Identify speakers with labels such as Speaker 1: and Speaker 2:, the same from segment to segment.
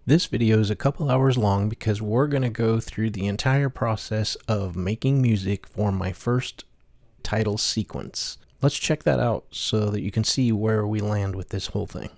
Speaker 1: This video is a couple hours long because we're going to go through the entire process of making music for my first title sequence. Let's check that out so that you can see where we land with this whole thing.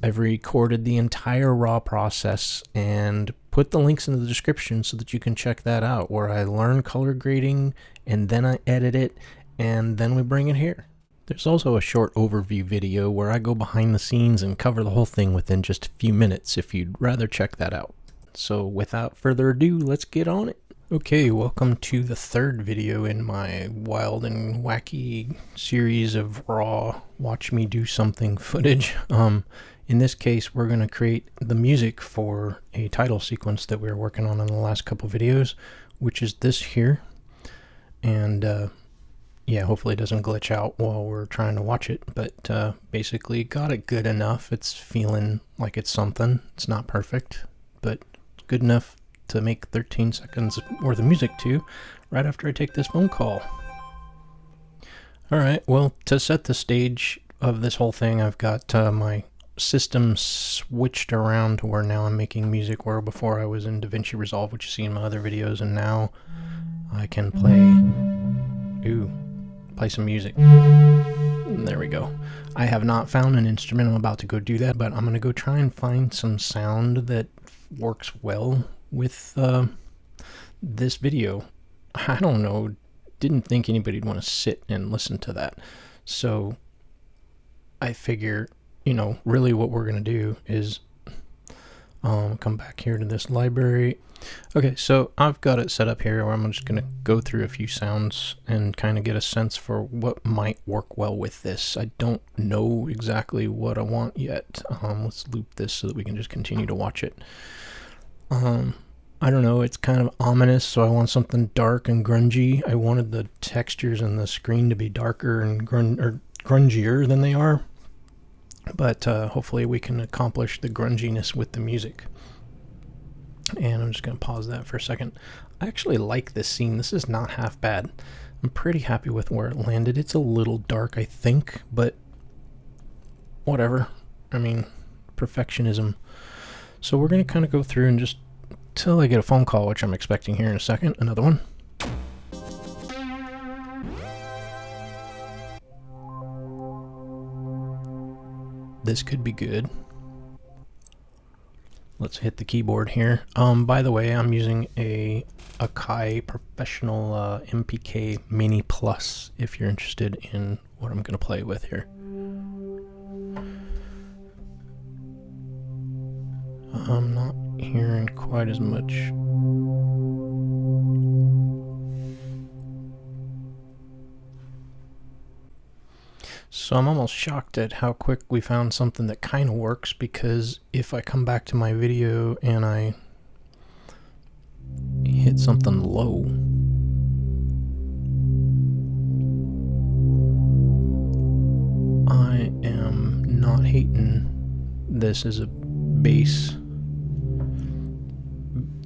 Speaker 1: I've recorded the entire raw process and put the links in the description so that you can check that out, where I learn color grading and then I edit it and then we bring it here. There's also a short overview video where I go behind the scenes and cover the whole thing within just a few minutes if you'd rather check that out. So without further ado, let's get on it. Okay, welcome to the third video in my wild and wacky series of raw watch me do something footage. In this case, we're going to create the music for a title sequence that we were working on in the last couple videos, which is this here. And yeah, hopefully it doesn't glitch out while we're trying to watch it, but basically got it good enough. It's feeling like it's something. It's not perfect, but it's good enough to make 13 seconds worth of music to right after I take this phone call. Alright, well, to set the stage of this whole thing, I've got my system switched around to where now I'm making music, where before I was in DaVinci Resolve, which you see in my other videos, and now I can play some music. And there we go. I have not found an instrument. I'm about to go do that, but I'm going to go try and find some sound that works well with this video. I don't know, didn't think anybody'd want to sit and listen to that. So I figure, you know, really what we're going to do is come back here to this library. Okay, so I've got it set up here where I'm just going to go through a few sounds and kind of get a sense for what might work well with this. I don't know exactly what I want yet. Let's loop this so that we can just continue to watch it. I don't know, it's kind of ominous, so I want something dark and grungy. I wanted the textures in the screen to be darker and grungier than they are. But hopefully we can accomplish the grunginess with the music. And I'm just going to pause that for a second. I actually like this scene. This is not half bad. I'm pretty happy with where it landed. It's a little dark, I think, but whatever. I mean, perfectionism. So we're going to kind of go through and just till I get a phone call, which I'm expecting here in a second. Another one. This could be good. Let's hit the keyboard here. By the way, I'm using a Akai Professional MPK Mini Plus if you're interested in what I'm going to play with here. I'm not hearing quite as much. So I'm almost shocked at how quick we found something that kind of works, because if I come back to my video and I hit something low, I am not hating this as a bass.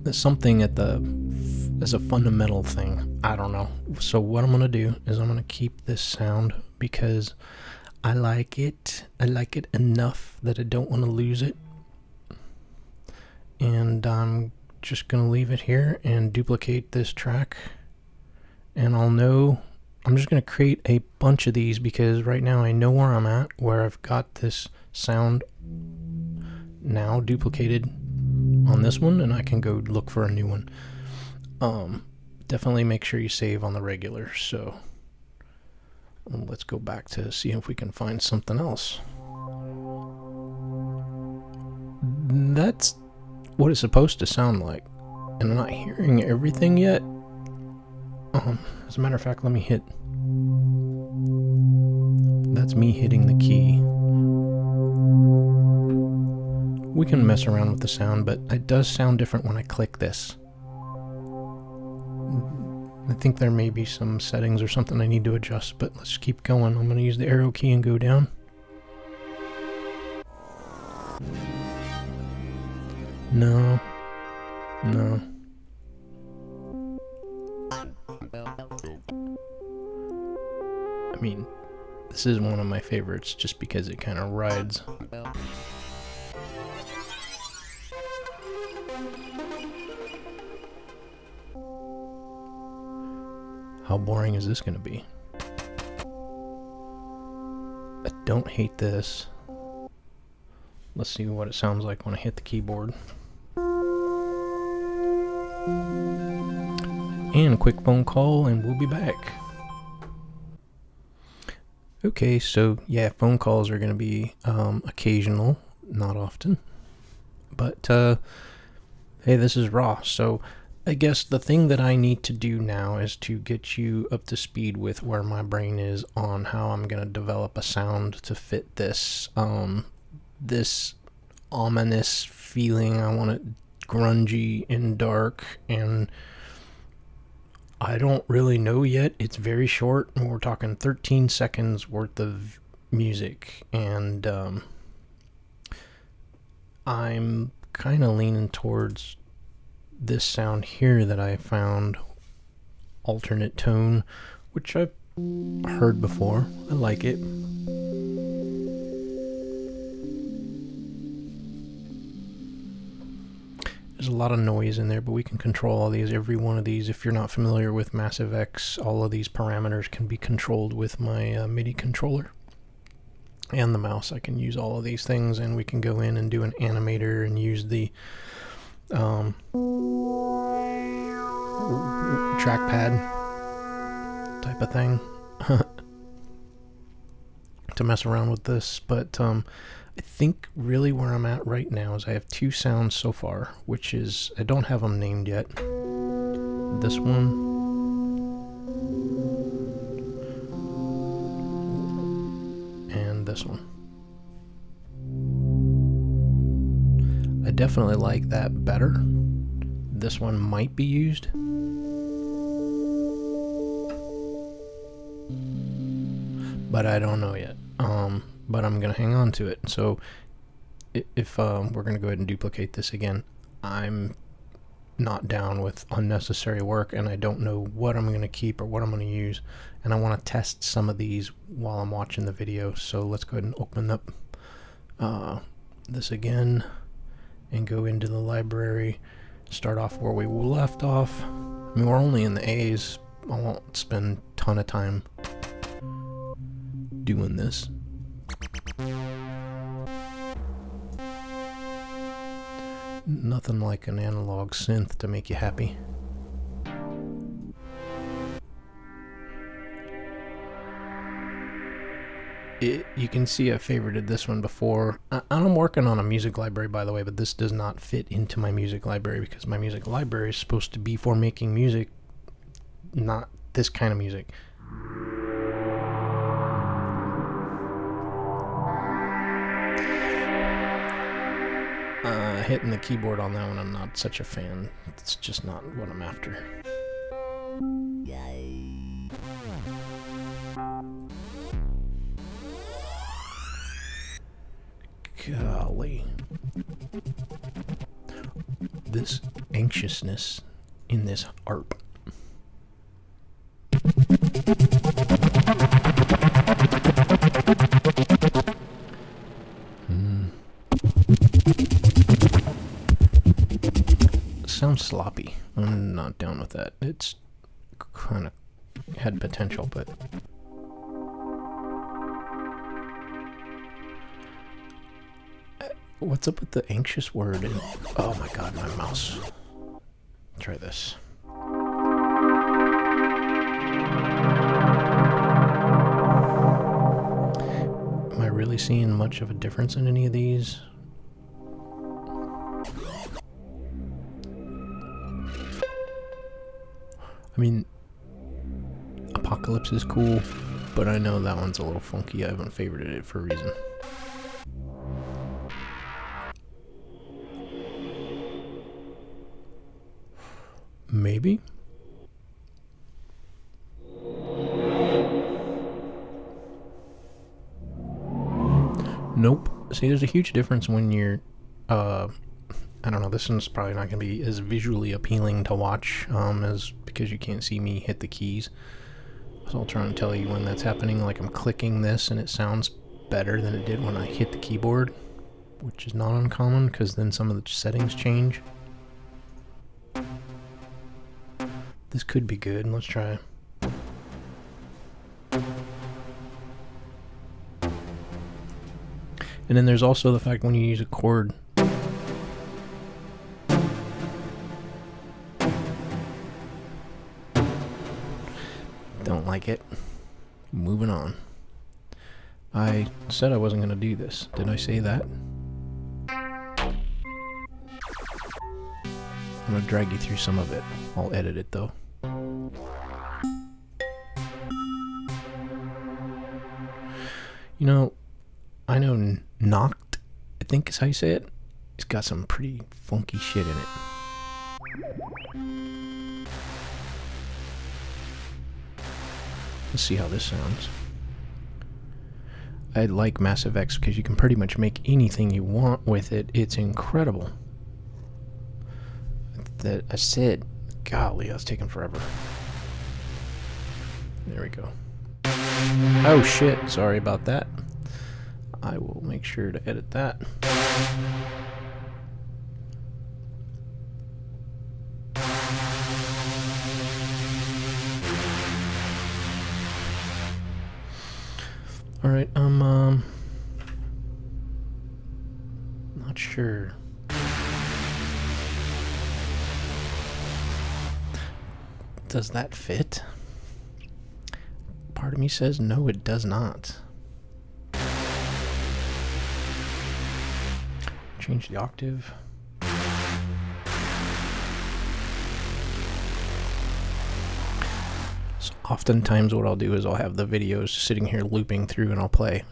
Speaker 1: There's something as a fundamental thing. I don't know. So what I'm going to do is I'm going to keep this sound because I like it. I like it enough that I don't want to lose it. And I'm just going to leave it here and duplicate this track. And I'm just going to create a bunch of these because right now I know where I'm at, where I've got this sound now duplicated on this one, and I can go look for a new one. Definitely make sure you save on the regular. So let's go back to see if we can find something else. That's what it's supposed to sound like, and I'm not hearing everything yet. As a matter of fact, let me hit. That's me hitting the key. We can mess around with the sound, but it does sound different when I click this. I think there may be some settings or something I need to adjust, but let's keep going. I'm going to use the arrow key and go down. No. No. I mean, this is one of my favorites just because it kind of rides. How boring is this going to be? I don't hate this. Let's see what it sounds like when I hit the keyboard. And a quick phone call and we'll be back. Okay, so yeah, phone calls are going to be occasional, not often. But hey, this is Raw, so I guess the thing that I need to do now is to get you up to speed with where my brain is on how I'm going to develop a sound to fit this this ominous feeling. I want it grungy and dark, and I don't really know yet. It's very short. We're talking 13 seconds worth of music, and I'm kind of leaning towards this sound here that I found, alternate tone, which I've heard before. I like it. There's a lot of noise in there, but we can control all these. Every one of these, if you're not familiar with Massive X, all of these parameters can be controlled with my MIDI controller and the mouse. I can use all of these things, and we can go in and do an animator and use the trackpad type of thing to mess around with this. But I think really where I'm at right now is I have two sounds so far, which is, I don't have them named yet. This one and this one. I definitely like that better. This one might be used. But I don't know yet. But I'm going to hang on to it. So if we're going to go ahead and duplicate this again, I'm not down with unnecessary work, and I don't know what I'm going to keep or what I'm going to use. And I want to test some of these while I'm watching the video. So let's go ahead and open up this again and go into the library. Start off where we left off. I mean, we're only in the A's. I won't spend a ton of time doing this. Nothing like an analog synth to make you happy. You can see I favorited this one before. I'm working on a music library, by the way, but this does not fit into my music library because my music library is supposed to be for making music, not this kind of music. Hitting the keyboard on that one, I'm not such a fan. It's just not what I'm after. Golly. This anxiousness in this ARP. Sounds sloppy. I'm not down with that. It's kind of had potential, but what's up with the anxious word? Oh my god, my mouse. Try this. Am I really seeing much of a difference in any of these? I mean, Apocalypse is cool, but I know that one's a little funky. I haven't favorited it for a reason. Maybe? Nope. See, there's a huge difference when you're I don't know, this one's probably not going to be as visually appealing to watch as because you can't see me hit the keys. So I'll try and tell you when that's happening. Like I'm clicking this and it sounds better than it did when I hit the keyboard, which is not uncommon because then some of the settings change. This could be good. Let's try. And then there's also the fact when you use a chord. Don't like it. Moving on. I said I wasn't going to do this. Did I say that? I'm going to drag you through some of it. I'll edit it though. You know, I know Knocked, I think is how you say it. It's got some pretty funky shit in it. Let's see how this sounds. I like Massive X because you can pretty much make anything you want with it. It's incredible. That I said, golly, that's taking forever. There we go. Oh shit, sorry about that. I will make sure to edit that. Alright, not sure. Does that fit? Part of me says no, it does not. Change the octave. So oftentimes what I'll do is I'll have the videos sitting here looping through and I'll play.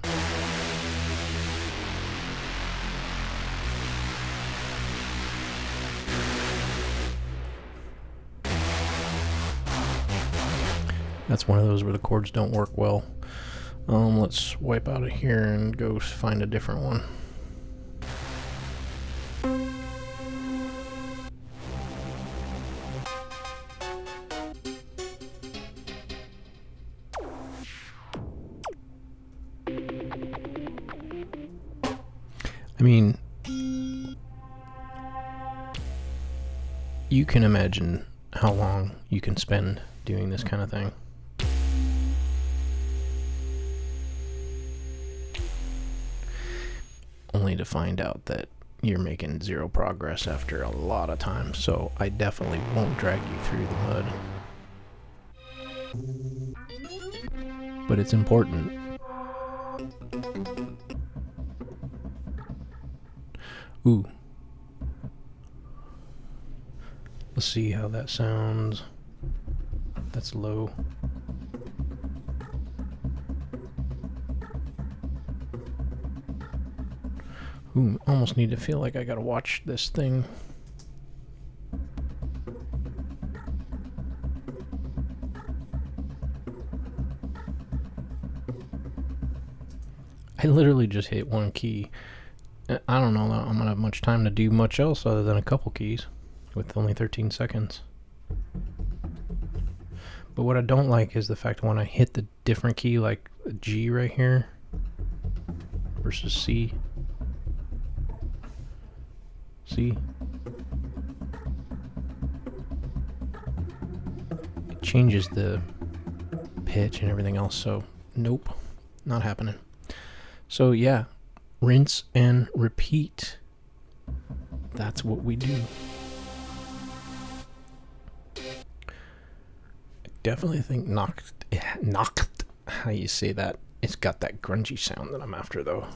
Speaker 1: That's one of those where the chords don't work well. Let's wipe out of here and go find a different one. I mean, you can imagine how long you can spend doing this kind of thing. Only to find out that you're making zero progress after a lot of time, so I definitely won't drag you through the mud. But it's important. Ooh. Let's see how that sounds. That's low. Ooh, almost need to feel like I gotta watch this thing. I literally just hit one key. I don't know that I'm gonna have much time to do much else other than a couple keys with only 13 seconds. But what I don't like is the fact when I hit the different key, like a G right here versus C. See? It changes the pitch and everything else, so nope, not happening. So yeah, rinse and repeat. That's what we do. I definitely think knocked, how you say that, it's got that grungy sound that I'm after though.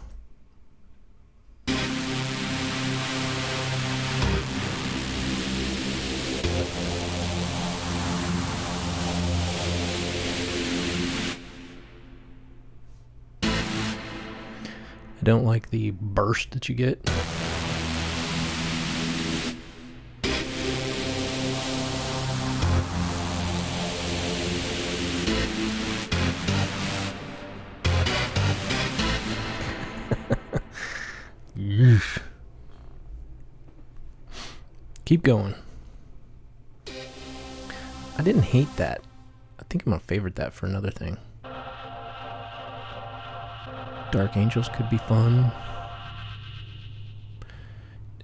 Speaker 1: I don't like the burst that you get. Keep going. I didn't hate that. I think I'm gonna favorite that for another thing. Dark Angels could be fun.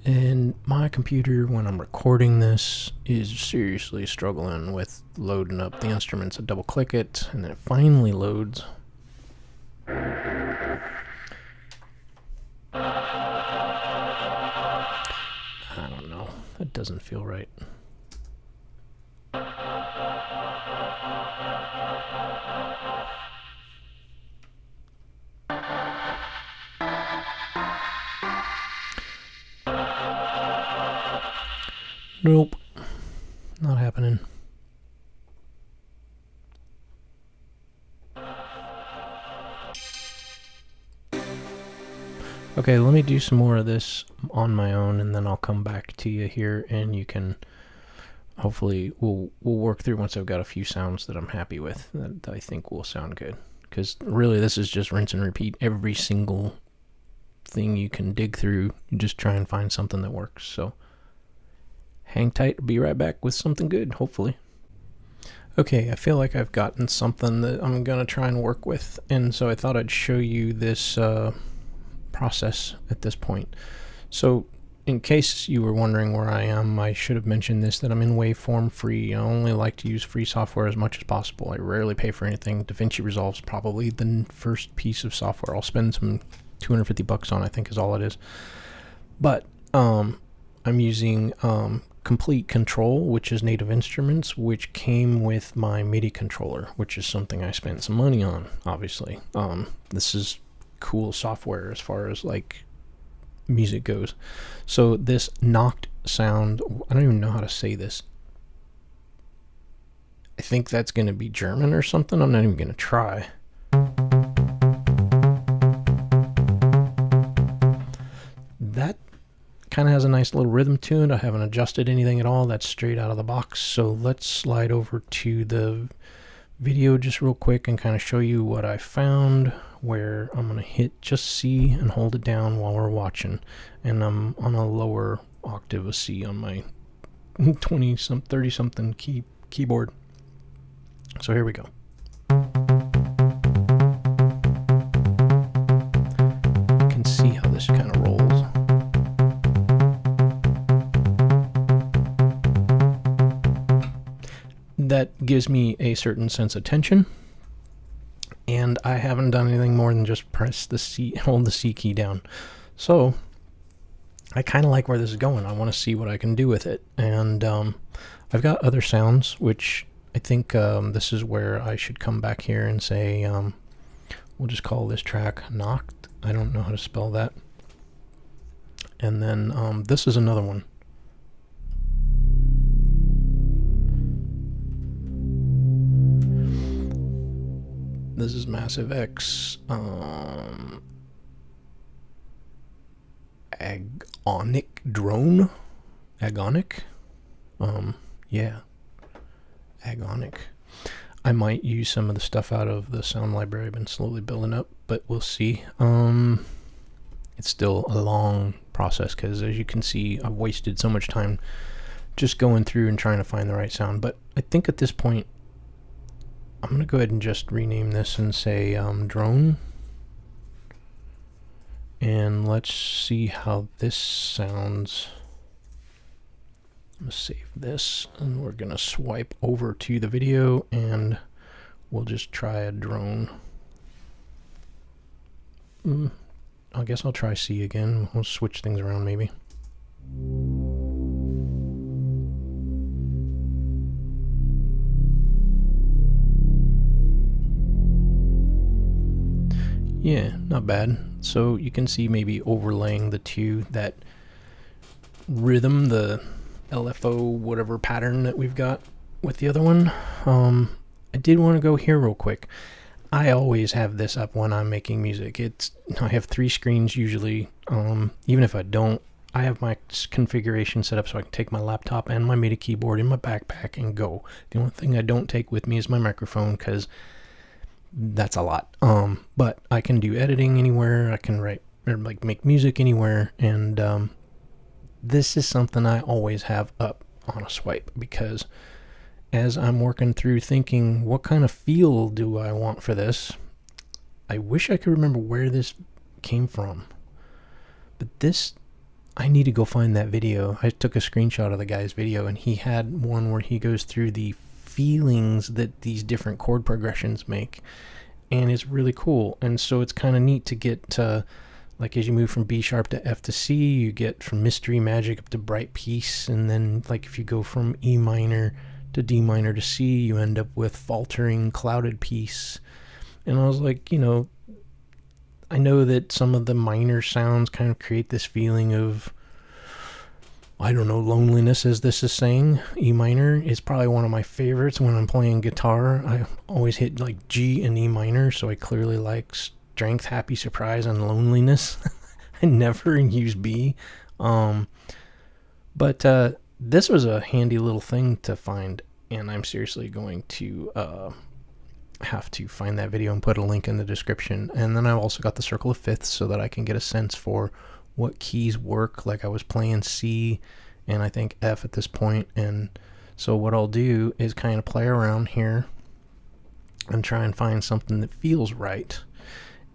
Speaker 1: And my computer, when I'm recording this, is seriously struggling with loading up the instruments. I double click it, and then it finally loads. I don't know. That doesn't feel right. Nope. Not happening. Okay, let me do some more of this on my own, and then I'll come back to you here, and you can hopefully we'll work through once I've got a few sounds that I'm happy with that I think will sound good. Because really, this is just rinse and repeat every single thing you can dig through. You just try and find something that works. So hang tight. I'll be right back with something good, hopefully. Okay, I feel like I've gotten something that I'm gonna try and work with, and so I thought I'd show you this process at this point. So in case you were wondering where I am, I should have mentioned this, that I'm in Waveform free. I only like to use free software as much as possible. I rarely pay for anything. DaVinci Resolve's probably the first piece of software I'll spend some $250 on, I think is all it is. But I'm using Complete Control, which is Native Instruments, which came with my MIDI controller, which is something I spent some money on, obviously. This is cool software as far as like music goes. So this knocked sound, I don't even know how to say this. I think that's going to be German or something. I'm not even going to try. That kind of has a nice little rhythm to it. I haven't adjusted anything at all. That's straight out of the box. So let's slide over to the video just real quick and kind of show you what I found, where I'm going to hit just C and hold it down while we're watching. And I'm on a lower octave of C on my 30 something keyboard. So here we go. You can see how this kind of rolls. That gives me a certain sense of tension, and I haven't done anything more than just press the C, hold the C key down. So I kind of like where this is going. I want to see what I can do with it, and I've got other sounds, which I think this is where I should come back here and say, we'll just call this track Knocked. I don't know how to spell that. And then this is another one. This is Massive X, Agonic Drone, Agonic, yeah, Agonic. I might use some of the stuff out of the sound library I've been slowly building up, but we'll see. It's still a long process because, as you can see, I've wasted so much time just going through and trying to find the right sound. But I think at this point, I'm going to go ahead and just rename this and say drone. And let's see how this sounds. I'm going to save this, and we're going to swipe over to the video, and we'll just try a drone. I guess I'll try C again. We'll switch things around maybe. Yeah, not bad. So you can see maybe overlaying the two, that rhythm, the LFO whatever pattern that we've got with the other one. I did want to go here real quick. I always have this up when I'm making music. I have 3 screens usually. Even if I don't, I have my configuration set up so I can take my laptop and my MIDI keyboard in my backpack and go. The only thing I don't take with me is my microphone, because that's a lot. But I can do editing anywhere. I can write or like make music anywhere, and this is something I always have up on a swipe, because as I'm working through thinking, what kind of feel do I want for this? I wish I could remember where this came from. But this, I need to go find that video. I took a screenshot of the guy's video, and he had one where he goes through the feelings that these different chord progressions make. And it's really cool. And so it's kind of neat to get to, like, as you move from B sharp to F to C, you get from Mystery Magic up to Bright Peace. And then, like, if you go from E minor to D minor to C, you end up with Faltering Clouded Peace. And I was like, I know that some of the minor sounds kind of create this feeling of, I don't know, loneliness, as this is saying. E minor is probably one of my favorites when I'm playing guitar. I always hit like G and E minor, so I clearly like strength, happy, surprise, and loneliness. I never use B. But this was a handy little thing to find, and I'm seriously going to have to find that video and put a link in the description. And then I've also got the circle of fifths so that I can get a sense for what keys work. Like, I was playing C and I think F at this point, and so what I'll do is kind of play around here and try and find something that feels right.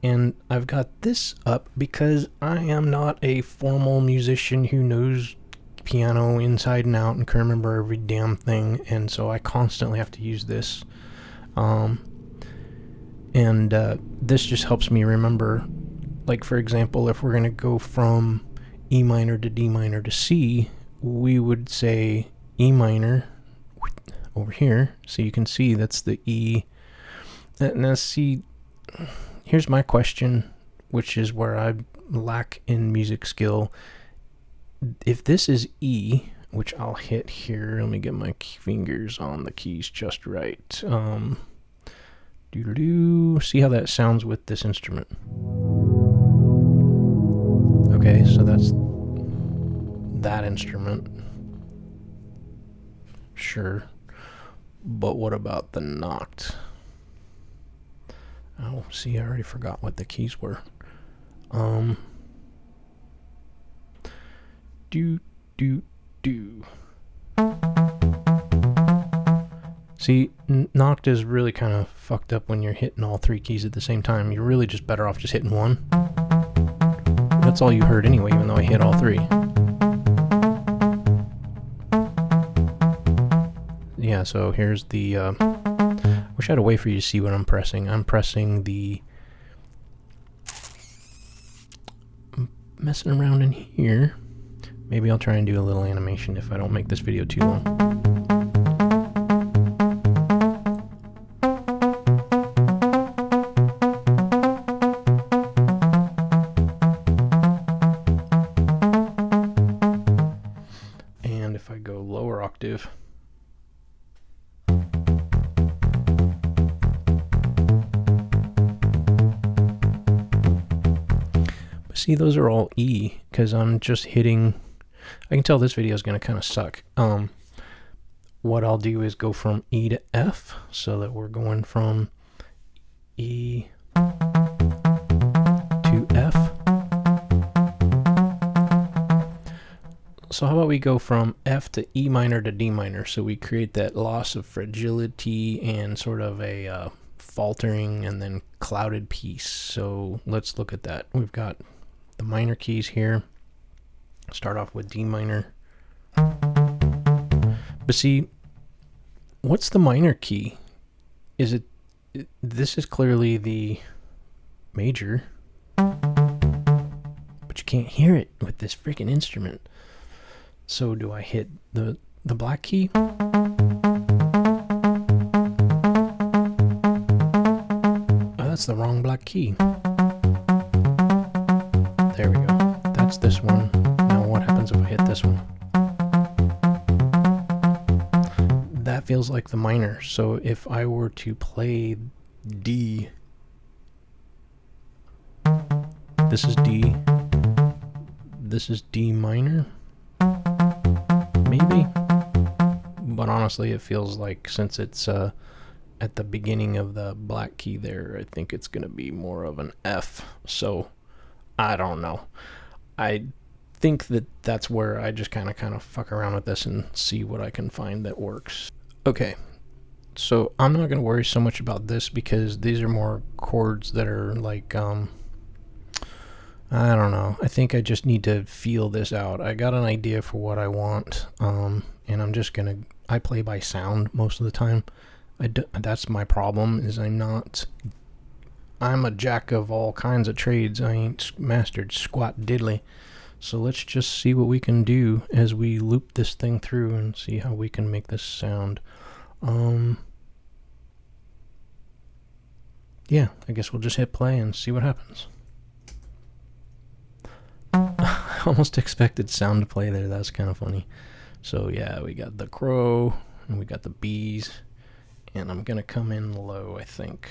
Speaker 1: And I've got this up because I am not a formal musician who knows piano inside and out and can remember every damn thing, and so I constantly have to use this. This just helps me remember, like, for example, if we're going to go from E minor to D minor to C, we would say E minor over here. So you can see that's the E. Now, see, here's my question, which is where I lack in music skill. If this is E, which I'll hit here, let me get my fingers on the keys just right. See how that sounds with this instrument. Okay, so that's that instrument. Sure. But what about the knocked? Oh, see, I already forgot what the keys were. See, knocked is really kind of fucked up when you're hitting all three keys at the same time. You're really just better off just hitting one. That's all you heard anyway, even though I hit all three. Yeah, so here's the, wish I had a way for you to see what I'm pressing. I'm pressing the, I'm messing around in here. Maybe I'll try and do a little animation if I don't make this video too long. And if I go lower octave, see, those are all E, because I'm just hitting, I can tell this video is going to kind of suck. What I'll do is go from E to F, so that we're going from E to F. So how about we go from F to E minor to D minor, so we create that loss of fragility and sort of a faltering and then clouded piece. So let's look at that. We've got the minor keys here. Start off with D minor. But see, what's the minor key? Is it, this is clearly the major, but you can't hear it with this freaking instrument. So do I hit the black key? Oh, that's the wrong black key. There we go. That's this one. Now what happens if I hit this one? That feels like the minor. So if I were to play D, this is D, this is D minor, maybe, but honestly it feels like, since it's at the beginning of the black key there, I think it's going to be more of an F. So I don't know. I think that that's where I just kind of fuck around with this and see what I can find that works. Okay, so I'm not going to worry so much about this because these are more chords that are like, I don't know. I think I just need to feel this out. I got an idea for what I want, and I'm just going to, I play by sound most of the time. That's my problem, is I'm a jack of all kinds of trades. I ain't mastered squat diddly. So let's just see what we can do as we loop this thing through and see how we can make this sound. Yeah, I guess we'll just hit play and see what happens. I almost expected sound to play there. That's kind of funny. So yeah, we got the crow and we got the bees, and I'm gonna come in low, I think.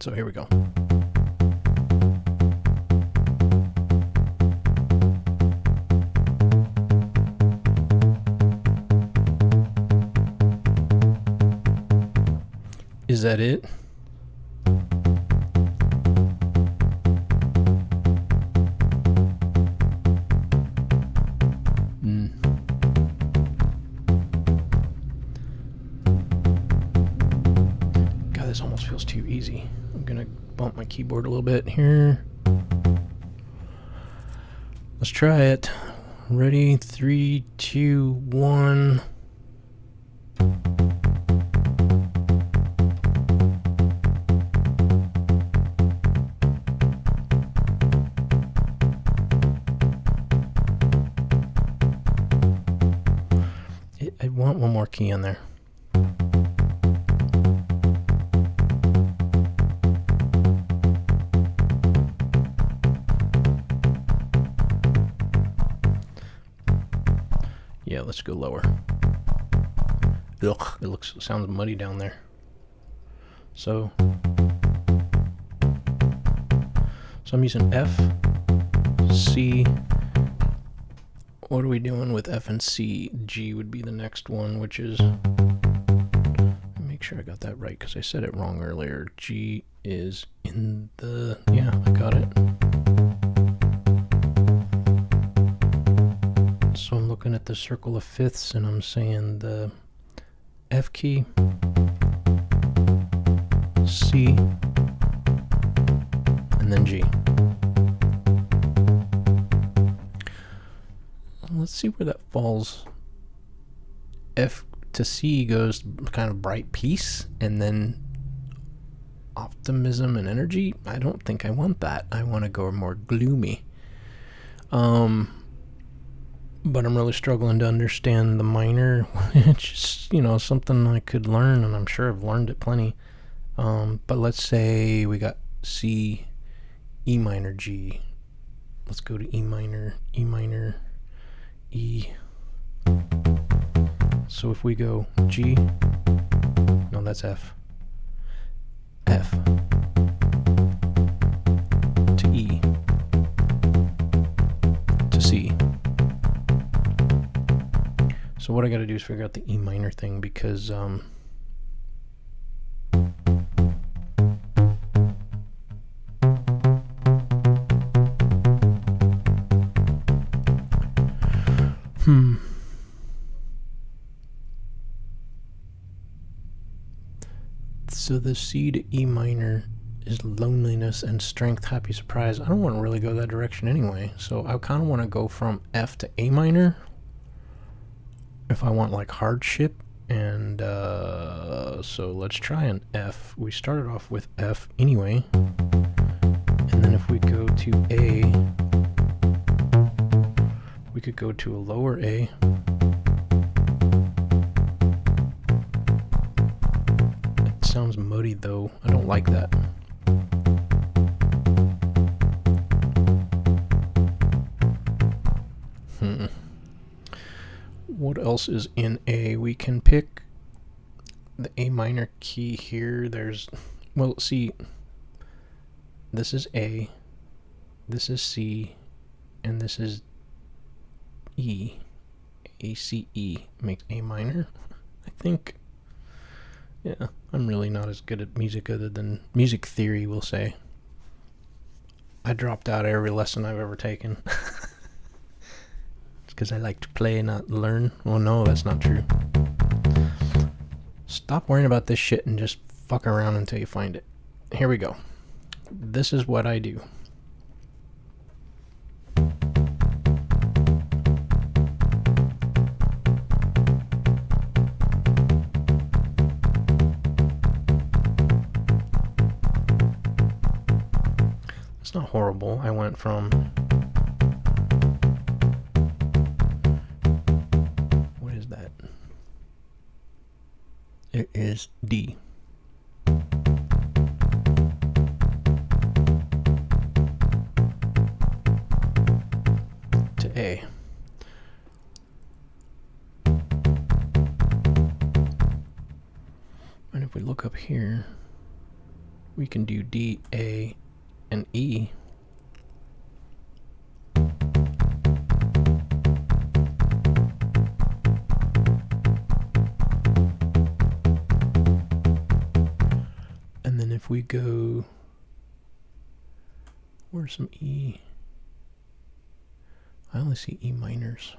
Speaker 1: So here we go. Is that it? God, this almost feels too easy. I'm gonna bump my keyboard a little bit here. Let's try it. Ready? 3, 2, 1. I want one more key on there. Yeah, let's go lower. Ugh, it sounds muddy down there. So I'm using F, C. What are we doing with F and C? G would be the next one, which is, make sure I got that right because I said it wrong earlier. G is in the, yeah, I got it. So I'm looking at the circle of fifths and I'm saying the F key, C, and then G. Let's see where that falls. F to C goes kind of bright peace, and then optimism and energy. I don't think I want that. I want to go more gloomy. But I'm really struggling to understand the minor. It's just, something I could learn, and I'm sure I've learned it plenty. But let's say we got C, E minor, G. Let's go to E minor, E. So if we go G, no, that's F. F to E to C. So what I got to do is figure out the E minor thing because So the C to E minor is loneliness and strength, happy surprise. I don't want to really go that direction anyway. So I kind of want to go from F to A minor if I want like hardship. And so let's try an F. We started off with F anyway. And then if we go to A, we could go to a lower A. Sounds muddy though. I don't like that. What else is in A? We can pick the A minor key here. Well, see, this is A, this is C, and this is E. A, C, E makes A minor, I think. Yeah, I'm really not as good at music other than music theory, we'll say. I dropped out of every lesson I've ever taken. It's because I like to play, not learn. Well, no, that's not true. Stop worrying about this shit and just fuck around until you find it. Here we go. This is what I do. It's not horrible. I went from... What is that? It is D. To A. And if we look up here, we can do D, A, and E. And then if we go, where's some E? I only see E minors.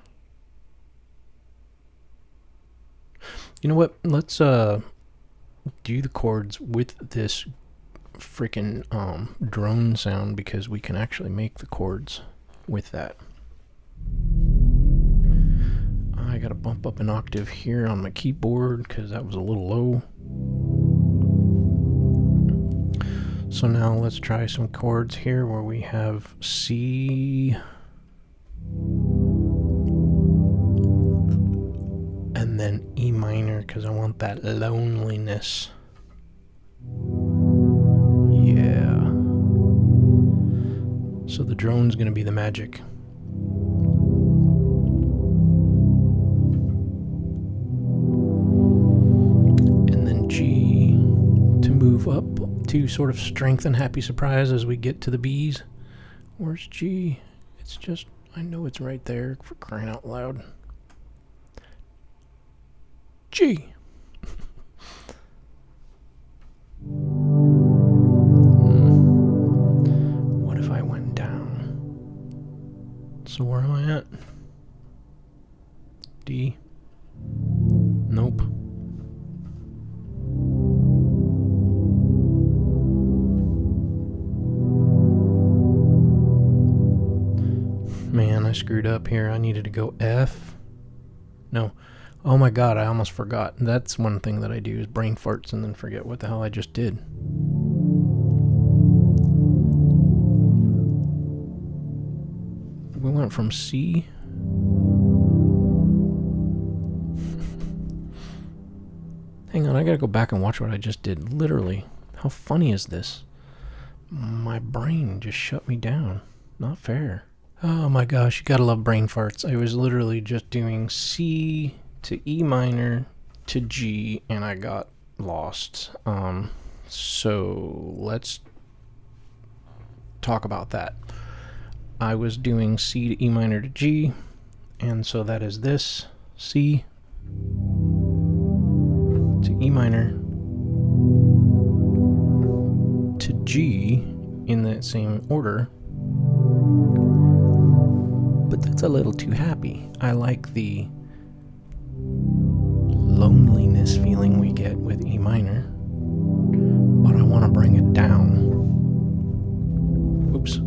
Speaker 1: You know what? Let's do the chords with this freaking drone sound, because we can actually make the chords with that. I gotta bump up an octave here on my keyboard because that was a little low. So now let's try some chords here where we have C and then E minor, because I want that loneliness. Yeah. So the drone's gonna be the magic. And then G to move up to sort of strengthen Happy Surprise as we get to the B's. Where's G? It's just, I know it's right there, for crying out loud. G. What if I went down? So where am I at? D. Nope. Man, I screwed up here. I needed to go F. No. Oh my god, I almost forgot. That's one thing that I do, is brain farts and then forget what the hell I just did. We went from C. Hang on, I gotta go back and watch what I just did. Literally. How funny is this? My brain just shut me down. Not fair. Oh my gosh, you gotta love brain farts. I was literally just doing C to E minor to G and I got lost. So let's talk about that. I was doing C to E minor to G, and so that is this C to E minor to G in that same order. But that's a little too happy. I like the loneliness feeling we get with E minor, but I want to bring it down. Oops.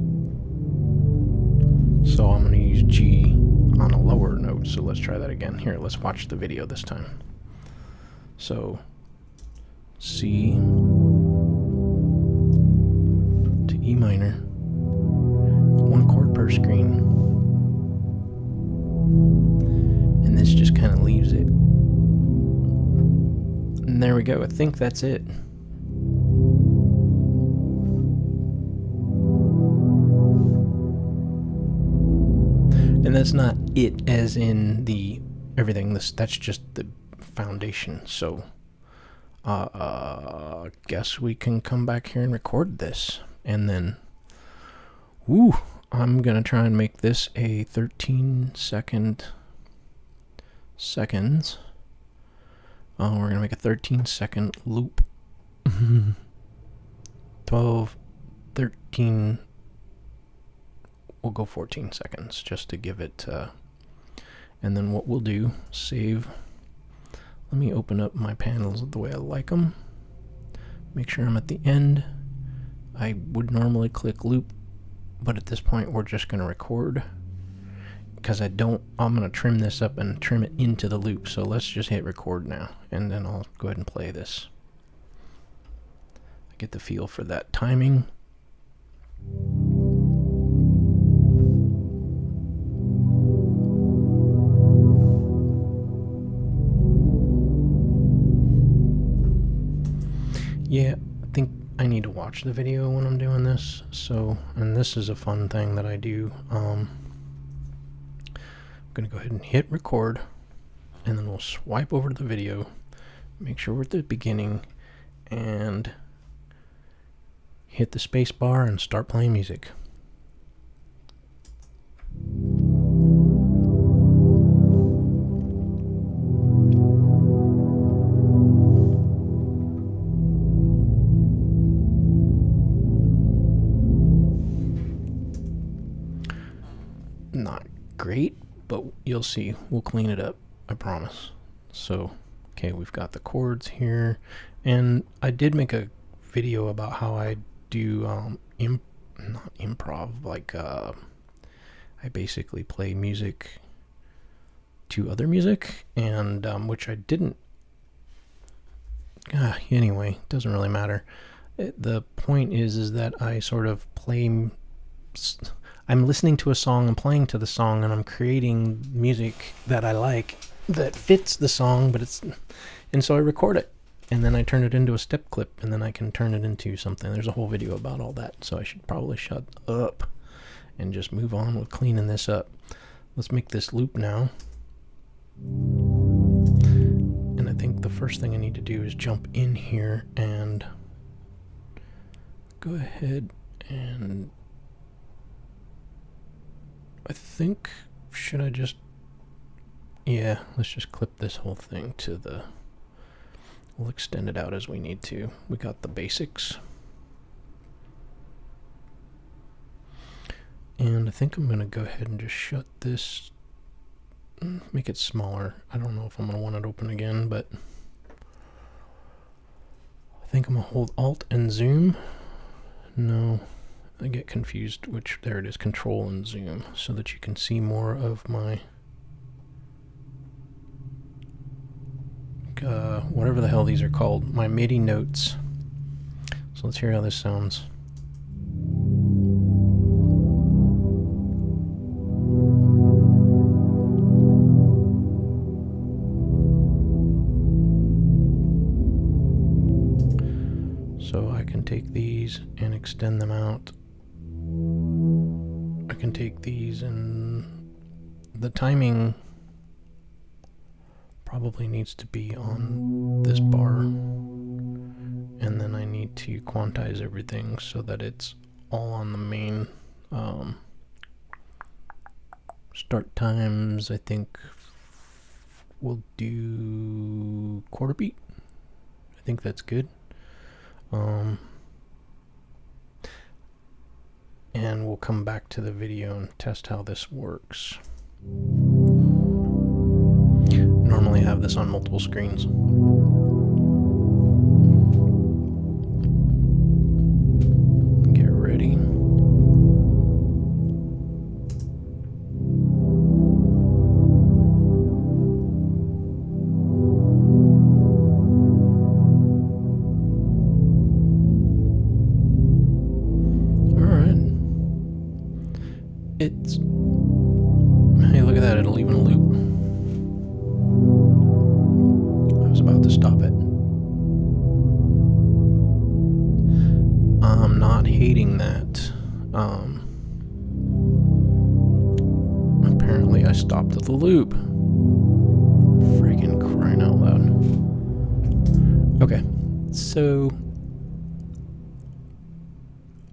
Speaker 1: So I'm going to use G on a lower note, so let's try that again. Here, let's watch the video this time. So, C to E minor, one chord per screen. And this just kind of leaves it. And there we go. I think that's it. And that's not it as in the everything. That's just the foundation. So guess we can come back here and record this. And then I'm gonna try and make this a 13 seconds. We're gonna make a 13-second loop. 12, 13, we'll go 14 seconds just to give it, and then what we'll do, save. Let me open up my panels the way I like them. Make sure I'm at the end. I would normally click loop, but at this point we're just going to record because I'm going to trim this up and trim it into the loop. So let's just hit record now, and then I'll go ahead and play this. I get the feel for that timing. Yeah, I think I need to watch the video when I'm doing this. So, and this is a fun thing that I do. I'm going to go ahead and hit record, and then we'll swipe over to the video, make sure we're at the beginning, and hit the space bar and start playing music. Not great, but you'll see. We'll clean it up, I promise. So, okay, we've got the chords here, and I did make a video about how I do not improv, like I basically play music to other music, and which I didn't. Anyway, doesn't really matter. The point is that I sort of play. I'm listening to a song, I'm playing to the song, and I'm creating music that I like that fits the song, and so I record it, and then I turn it into a step clip, and then I can turn it into something. There's a whole video about all that, so I should probably shut up and just move on with cleaning this up. Let's make this loop now. And I think the first thing I need to do is jump in here and go ahead and I think, should I just, yeah, let's just clip this whole thing to the, we'll extend it out as we need to. We got the basics. And I think I'm going to go ahead and just shut this, make it smaller. I don't know if I'm going to want it open again, but I think I'm going to hold Alt and Zoom. No. I get confused which, there it is, Control and Zoom, so that you can see more of my, whatever the hell these are called, my MIDI notes. So let's hear how this sounds. So I can take these and extend them out. I can take these, and the timing probably needs to be on this bar, and then I need to quantize everything so that it's all on the main start times. I think we'll do quarter beat. I think that's good. And we'll come back to the video and test how this works. Normally I have this on multiple screens. Get ready. It's, hey, look at that, it'll even loop. I was about to stop it. I'm not hating that. Apparently I stopped the loop. Freaking crying out loud. Okay, so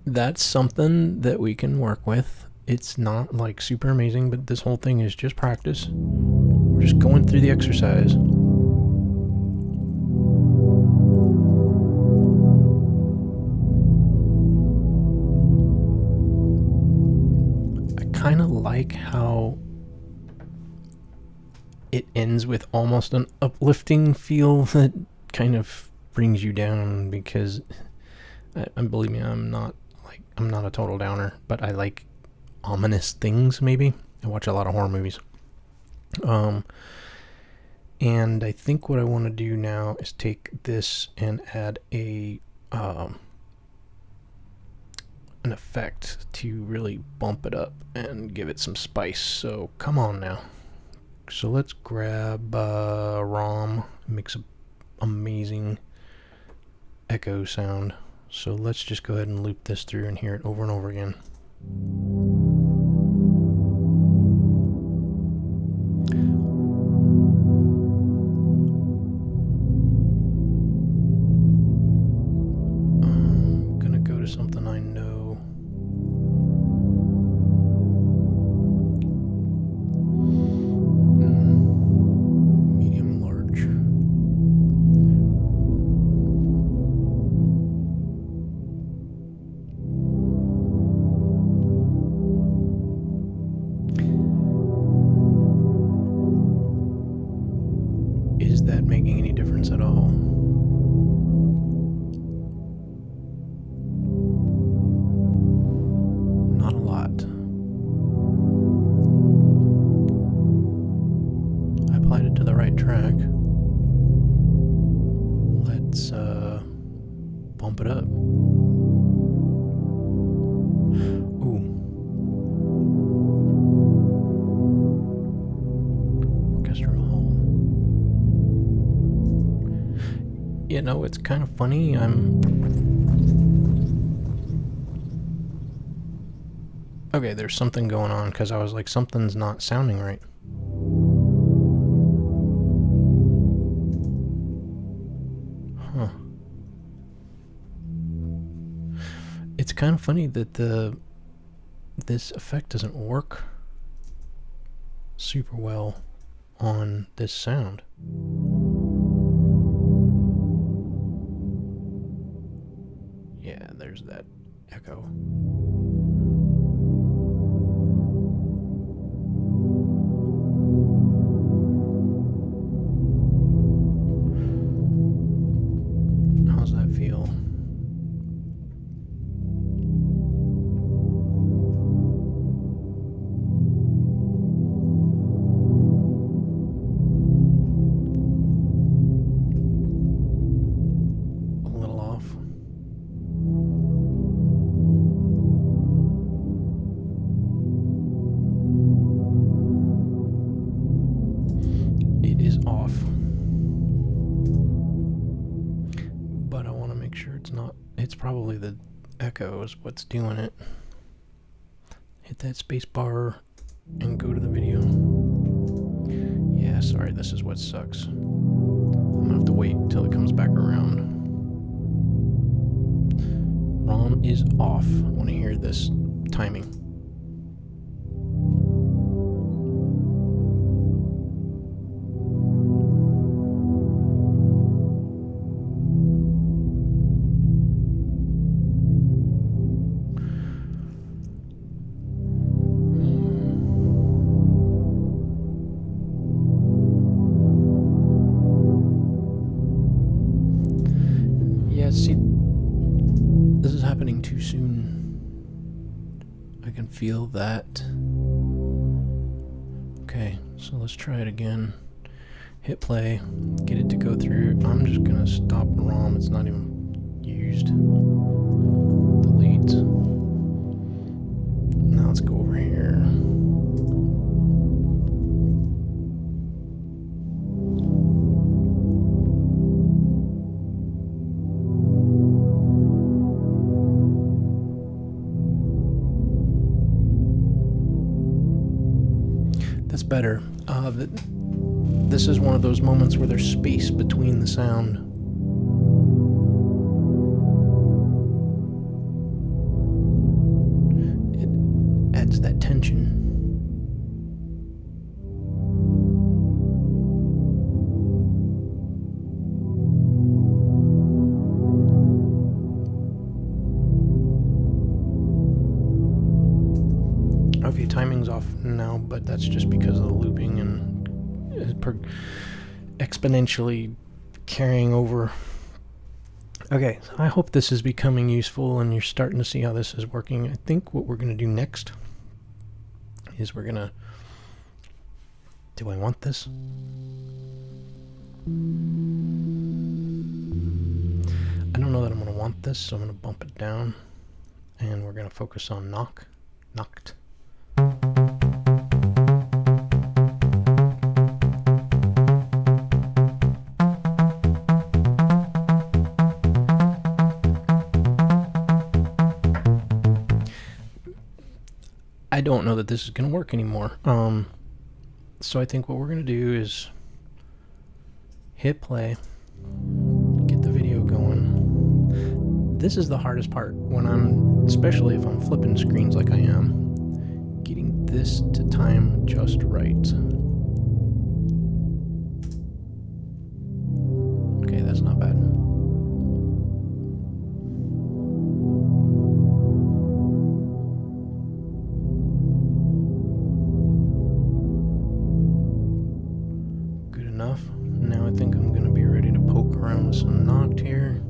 Speaker 1: that's something that we can work with. It's not like super amazing, but this whole thing is just practice. We're just going through the exercise. I like how it ends with almost an uplifting feel that kind of brings you down, because believe me, I'm not a total downer, but I like ominous things. Maybe I watch a lot of horror movies. And I think what I want to do now is take this and add an effect to really bump it up and give it some spice. So come on now. So let's grab ROM. It makes an amazing echo sound. So let's just go ahead and loop this through and hear it over and over again. I'm gonna go to something I know. Medium large. Is that making any difference at all? Not a lot. I applied it to the right track. Let's bump it up. Ooh. Orchestral hall. You know, it's kind of funny. Okay, there's something going on, because I was like, something's not sounding right. Huh. It's kind of funny that this effect doesn't work super well on this sound. Yeah, there's that echo. How's that feel? A little off. It is off. But I want to make sure it's not. It's probably the echo is what's doing it. Hit that space bar and go to the video. Yeah, sorry, this is what sucks. I'm gonna have to wait till it comes back around. ROM is off. I want to hear this timing. Yeah, see, this is happening too soon. I can feel that. Okay, so let's try it again. Hit play, get it to go through. I'm just gonna stop ROM, it's not even used. Delete. Now let's go over here. That's better. This is one of those moments where there's space between the sound. It adds that tension. Okay, timing's off but that's just because of the looping and exponentially carrying over. Okay, so I hope this is becoming useful and you're starting to see how this is working. I think what we're going to do next is we're going to... Do I want this? I don't know that I'm going to want this, so I'm going to bump it down. And we're going to focus on knocked. I don't know that this is going to work anymore. So I think what we're going to do is hit play, get the video going. This is the hardest part when especially if I'm flipping screens like I am, getting this to time just right. Okay, that's not bad. Now I think I'm going to be ready to poke around with some knocked here.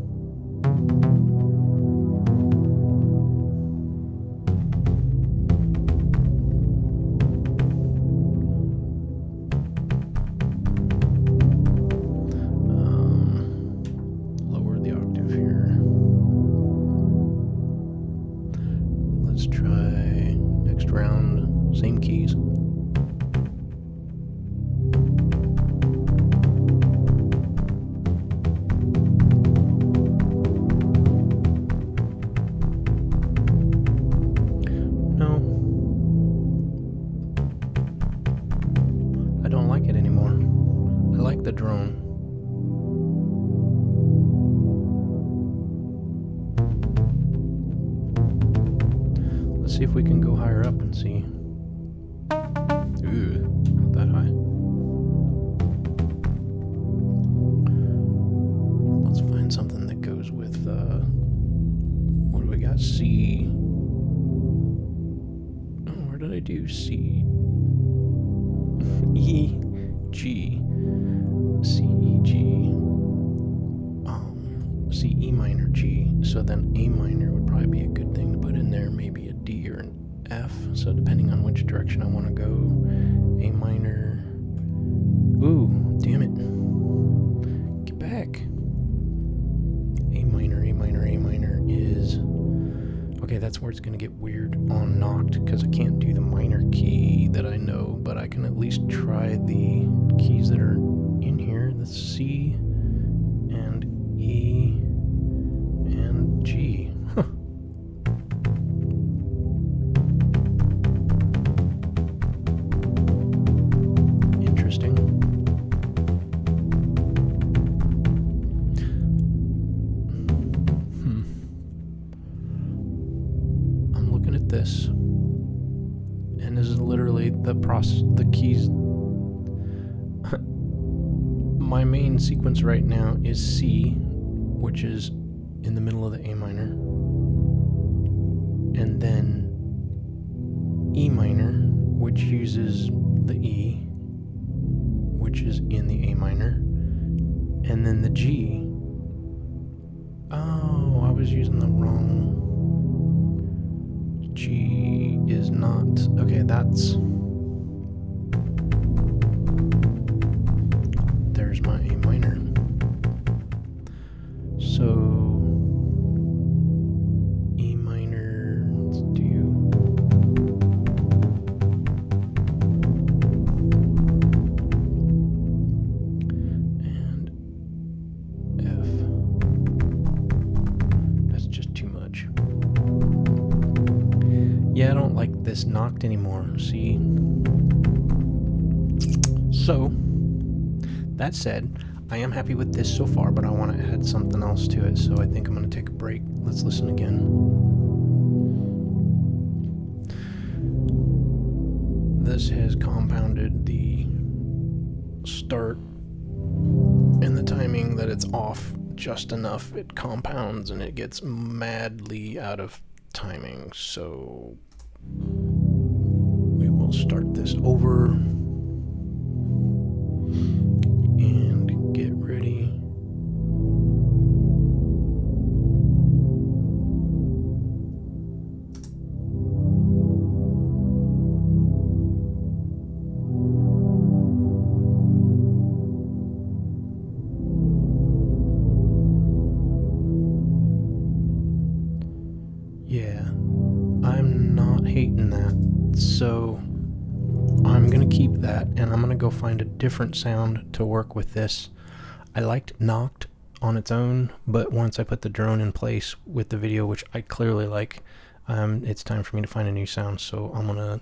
Speaker 1: Lower the octave here. Let's try next round, same keys. The drone. Let's see if we can go higher up and see. Ooh, not that high. Let's find something that goes with, what do we got? C. Oh, where did I do C? E, G. C, E, G, C, E minor, G. So then A minor would probably be a good thing to put in there, maybe a D or an F. So depending on which direction I want to go, A minor. Ooh, damn it. Get back. A minor, A minor, A minor is... Okay, that's where it's going to get weird on knocked, because I can't do the minor key that I know, but I can at least try the keys that are in here, the C and E and G. Huh. Interesting. I'm looking at this, and this is literally the keys. My main sequence right now is C, which is in the middle of the A minor, and then E minor, which uses the E, which is in the A minor, and then the G. Oh, I was using the wrong... G is not... Okay, that's... There's my A minor. So E minor, let's do and F. That's just too much. Yeah, I don't like this knocked anymore. See? So that said, I am happy with this so far, but I want to add something else to it, so I think I'm going to take a break. Let's listen again. This has compounded the start and the timing that it's off just enough. It compounds and it gets madly out of timing, so we will start this. this over and get ready. Yeah, I'm not hating that, so I'm gonna keep that, and I'm gonna go find a different sound to work with this. I liked Knocked on its own, but once I put the drone in place with the video, which I clearly like, it's time for me to find a new sound, so I'm gonna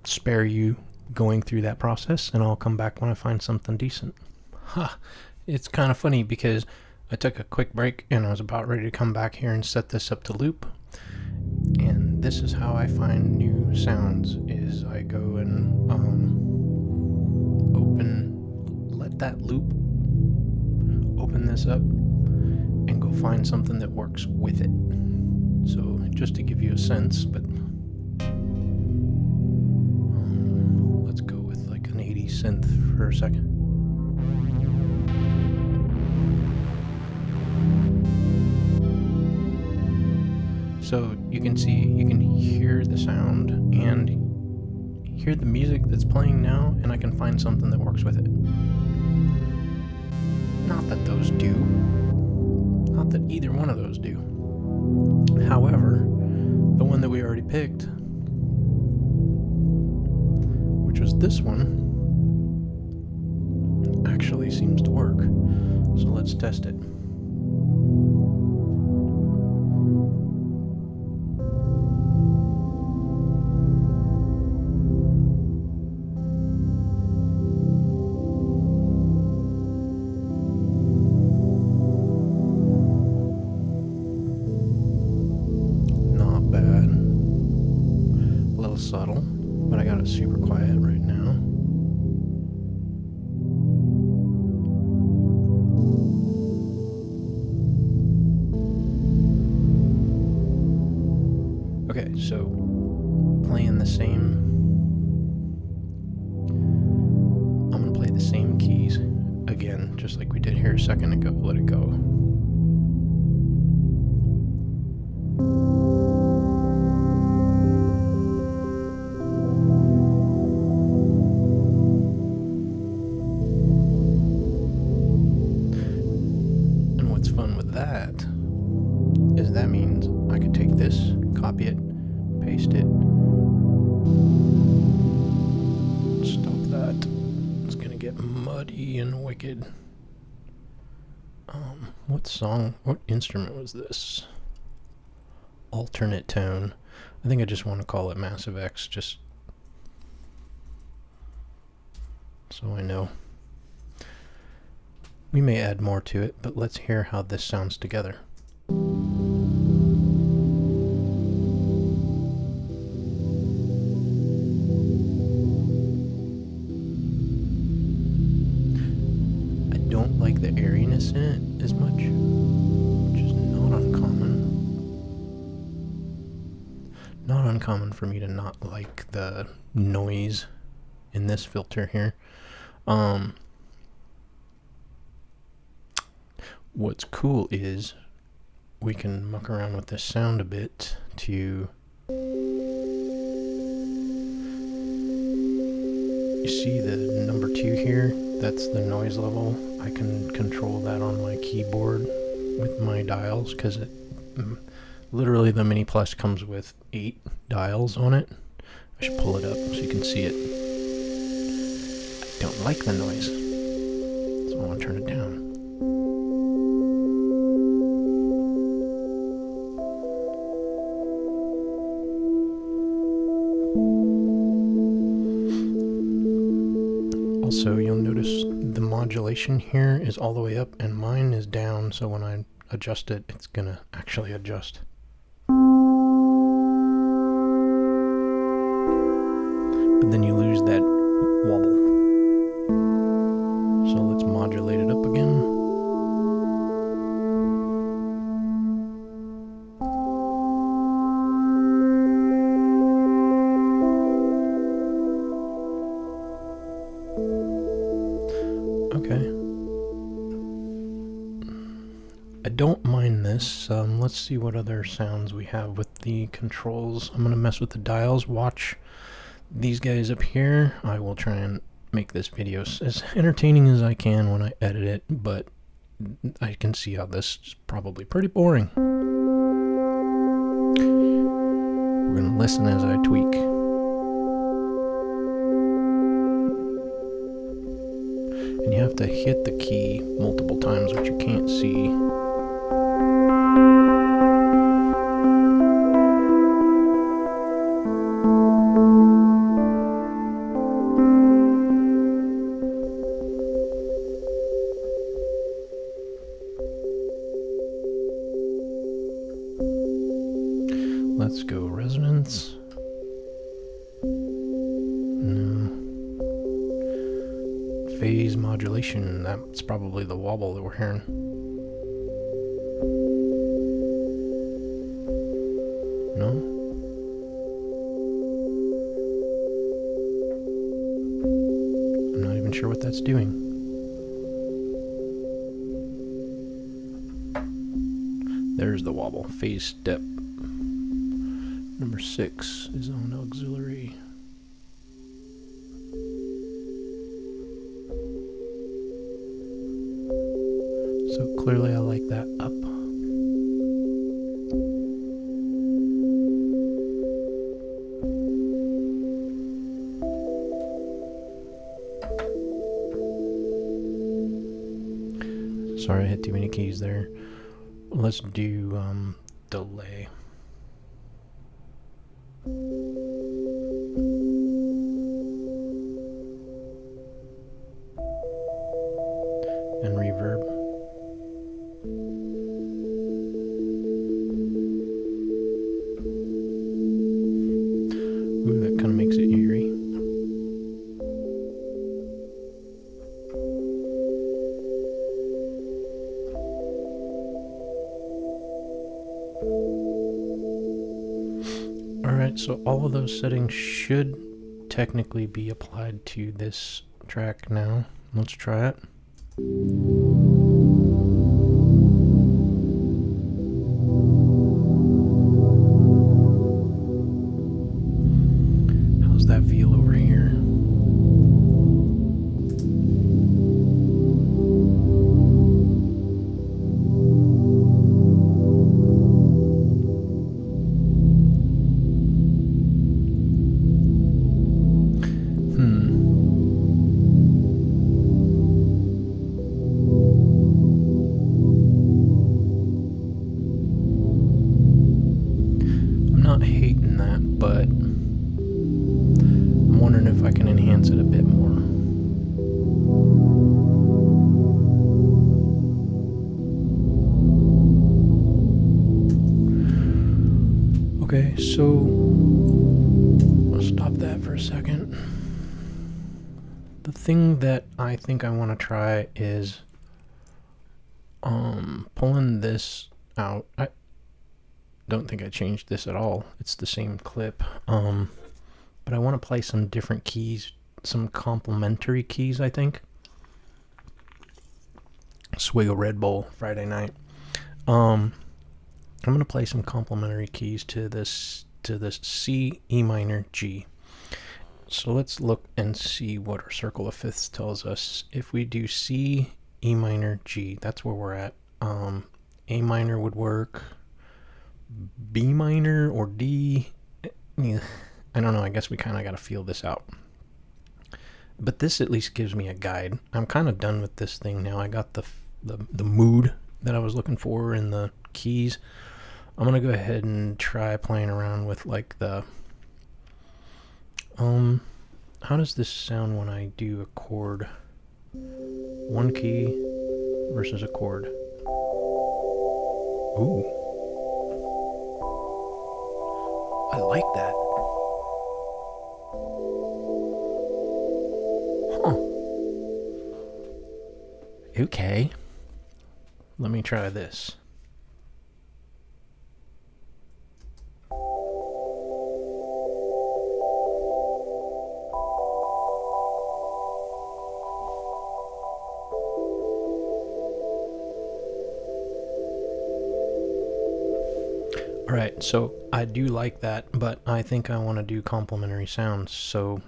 Speaker 1: spare you going through that process, and I'll come back when I find something decent. It's kind of funny because I took a quick break and I was about ready to come back here and set this up to loop, and this is how I find new sounds. Is I go and let that loop, open this up, and go find something that works with it. So just to give you a sense, but let's go with like an 80s synth for a second. So you can see, you can hear the sound and hear the music that's playing now, and I can find something that works with it. Not that those do. Not that either one of those do. However, the one that we already picked, which was this one, actually seems to work. So let's test it. Not bad. A little subtle, but I got it super quiet right now. Okay, so playing the same, I'm gonna play the same keys again, just like we did here a second ago. Let it go. And what's fun with that is that means I could take this, copy it, paste it. Stop that. It's gonna get muddy and wicked. What instrument was this? Alternate tone. I think I just want to call it Massive X, just so I know. We may add more to it, but let's hear how this sounds together. I don't like the airiness in it as much, which is not uncommon. Not uncommon for me to not like the noise in this filter here. What's cool is we can muck around with this sound a bit to, you see the number 2 here? That's the noise level. I can control that on my keyboard with my dials, because it literally, the Mini Plus comes with 8 dials on it. I should pull it up so you can see it. I don't like the noise, so I want to turn it down. Also, you'll notice the modulation here is all the way up and mine is down, so when I adjust it, it's gonna actually adjust. But then you lose that wobble. So let's modulate it up again. I don't mind this. Let's see what other sounds we have with the controls. I'm going to mess with the dials. Watch these guys up here. I will try and make this video as entertaining as I can when I edit it, but I can see how this is probably pretty boring. We're going to listen as I tweak. And you have to hit the key multiple times, which you can't see. Let's go resonance. No. Phase modulation. That's probably the wobble that we're hearing. No? I'm not even sure what that's doing. There's the wobble. Phase step. Number 6 is on auxiliary. So clearly I like that up. Sorry, I hit too many keys there. Let's do delay. And reverb. Ooh, that kind of makes it eerie. Alright, so all of those settings should technically be applied to this track now. Let's try it. How's that feel over here? Not hating that, but I'm wondering if I can enhance it a bit more. Okay, so I'll stop that for a second. The thing that I think I want to try is pulling this out. I don't think I changed this at all. It's the same clip. But I want to play some different keys, some complementary keys, I think. Swig a Red Bull Friday night. I'm going to play some complementary keys to this C, E minor, G. So let's look and see what our circle of fifths tells us. If we do C, E minor, G, that's where we're at. A minor would work. B minor or D. I don't know. I guess we kind of got to feel this out. But this at least gives me a guide. I'm kind of done with this thing now. I got the mood that I was looking for in the keys. I'm going to go ahead and try playing around with like the... how does this sound when I do a chord? One key versus a chord. Ooh. I like that. Huh. Okay. Let me try this. Alright, so I do like that, but I think I want to do complementary sounds, so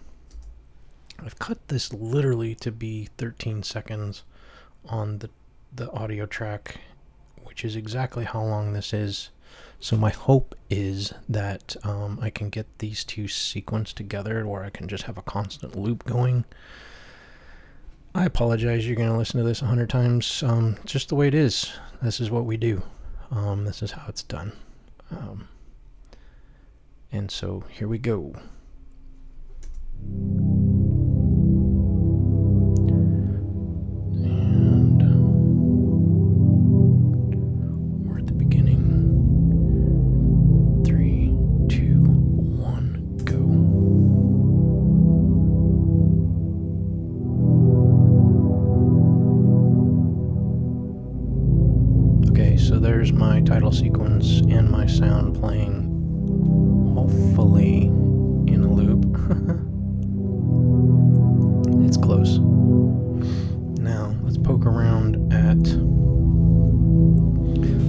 Speaker 1: I've cut this literally to be 13 seconds on the audio track, which is exactly how long this is. So my hope is that I can get these two sequenced together where I can just have a constant loop going. I apologize, you're going to listen to this 100 times. Just the way it is. This is what we do. This is how it's done. And so here we go. And we're at the beginning. 3, 2, 1, go. Okay, so there's my title sequence and my sound playing, hopefully in a loop. It's close. Now, let's poke around at...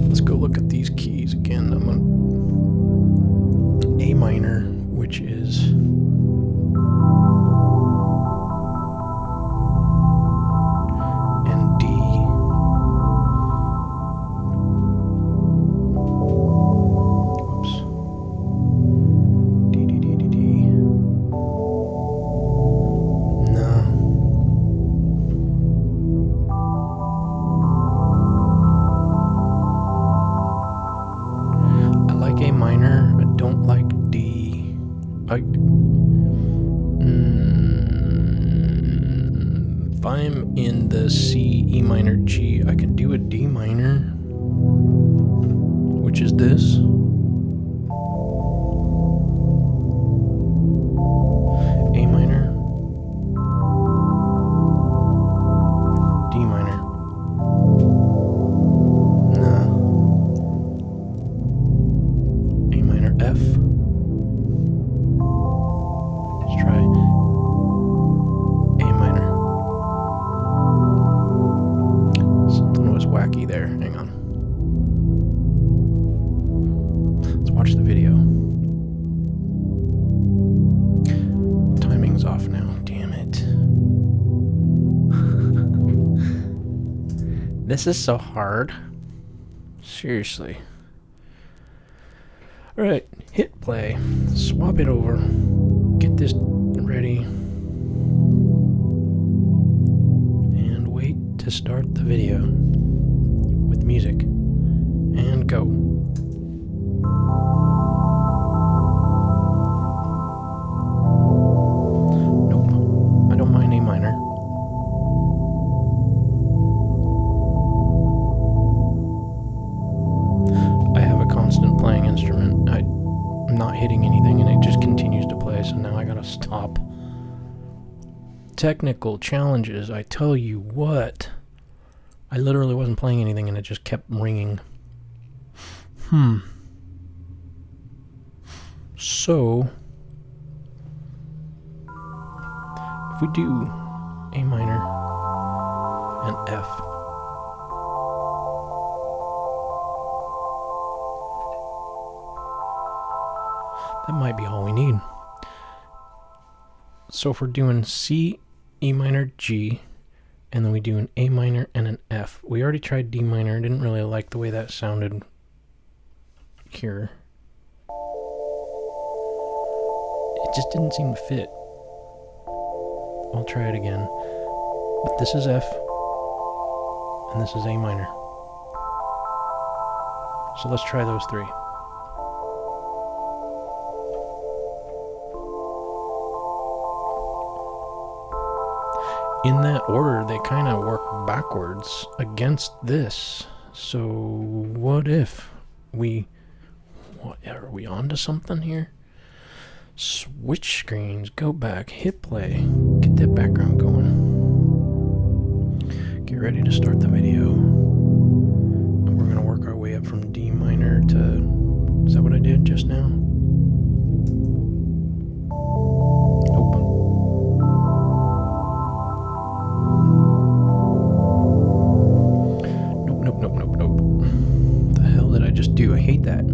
Speaker 1: Let's go look at these keys again. I'm on A minor, which is... and D. Whoops. D, D, D, D, D. No. I like A minor. I don't like D. If I'm in the C, E minor, G, I can do a D minor, which is this. A minor, D minor. Nah. A minor, F. Let's try A minor. Something was wacky there. Hang on. Let's watch the video. Timing's off now. Damn it. This is so hard. Seriously. Alright, hit play. Swap it over. Get this ready. And wait to start the video with music. And go. Nope. I don't mind A minor. I have a constant playing instrument. I'm not hitting anything and it just continues to play, so now I gotta stop. Technical challenges, I tell you what. I literally wasn't playing anything and it just kept ringing. So, if we do A minor and F, that might be all we need. So if we're doing C, E minor, G, and then we do an A minor and an F. We already tried D minor. Didn't really like the way that sounded here. It just didn't seem to fit. I'll try it again. But this is F, and this is A minor. So let's try those three. In that order, they kind of work backwards against this. So what if we... What, are we onto something here? Switch screens, go back, hit play, get that background going. Get ready to start the video. And we're going to work our way up from D minor to... Is that what I did just now? Nope. Nope. The hell did I just do? I hate that.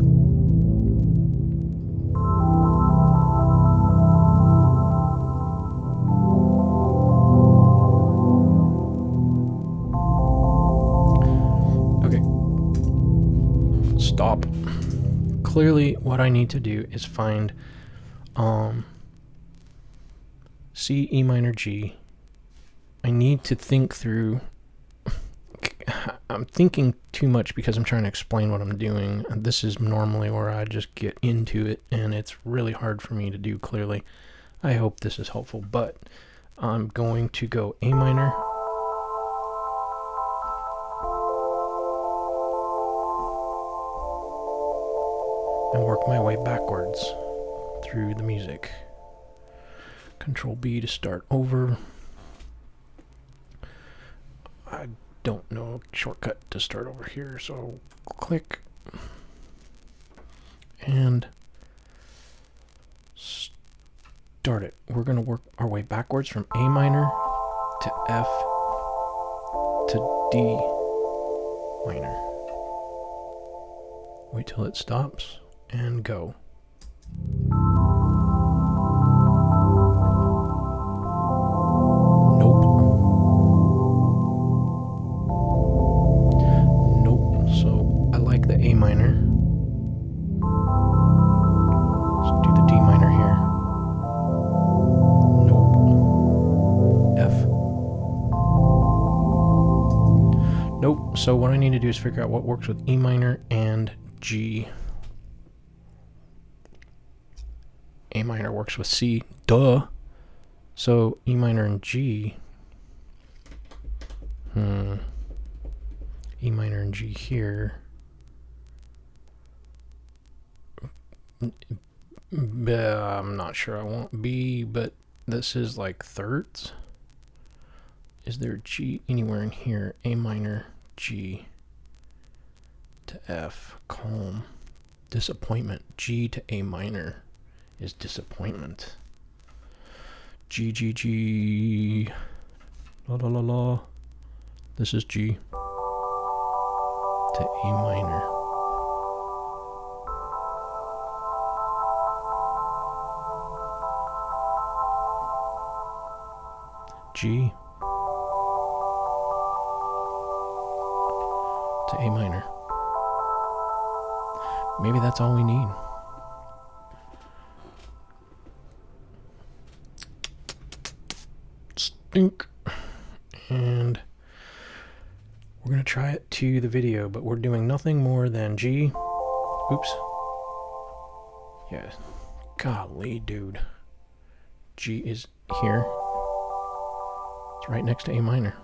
Speaker 1: stop. Clearly what I need to do is find C, E minor, G. I need to think through. I'm thinking too much because I'm trying to explain what I'm doing. This is normally where I just get into it, and it's really hard for me to do clearly. I hope this is helpful, but I'm going to go A minor, and work my way backwards through the music. Control B to start over. I don't know a shortcut to start over here, so click and start it. We're going to work our way backwards from A minor to F to D minor. Wait till it stops and go. A minor. Let's do the D minor here. Nope. F. Nope. So what I need to do is figure out what works with E minor and G. A minor works with C. Duh. So E minor and G. E minor and G here. I'm not sure I want B, but this is like thirds. Is there a G anywhere in here? A minor, G to F, calm. Disappointment. G to A minor is disappointment. G, G, G. La la la la. This is G to A minor. G to A minor. Maybe that's all we need. Stink. And we're going to try it to the video, but we're doing nothing more than G. Oops. Yeah. Golly, dude. G is here. It's right next to A minor.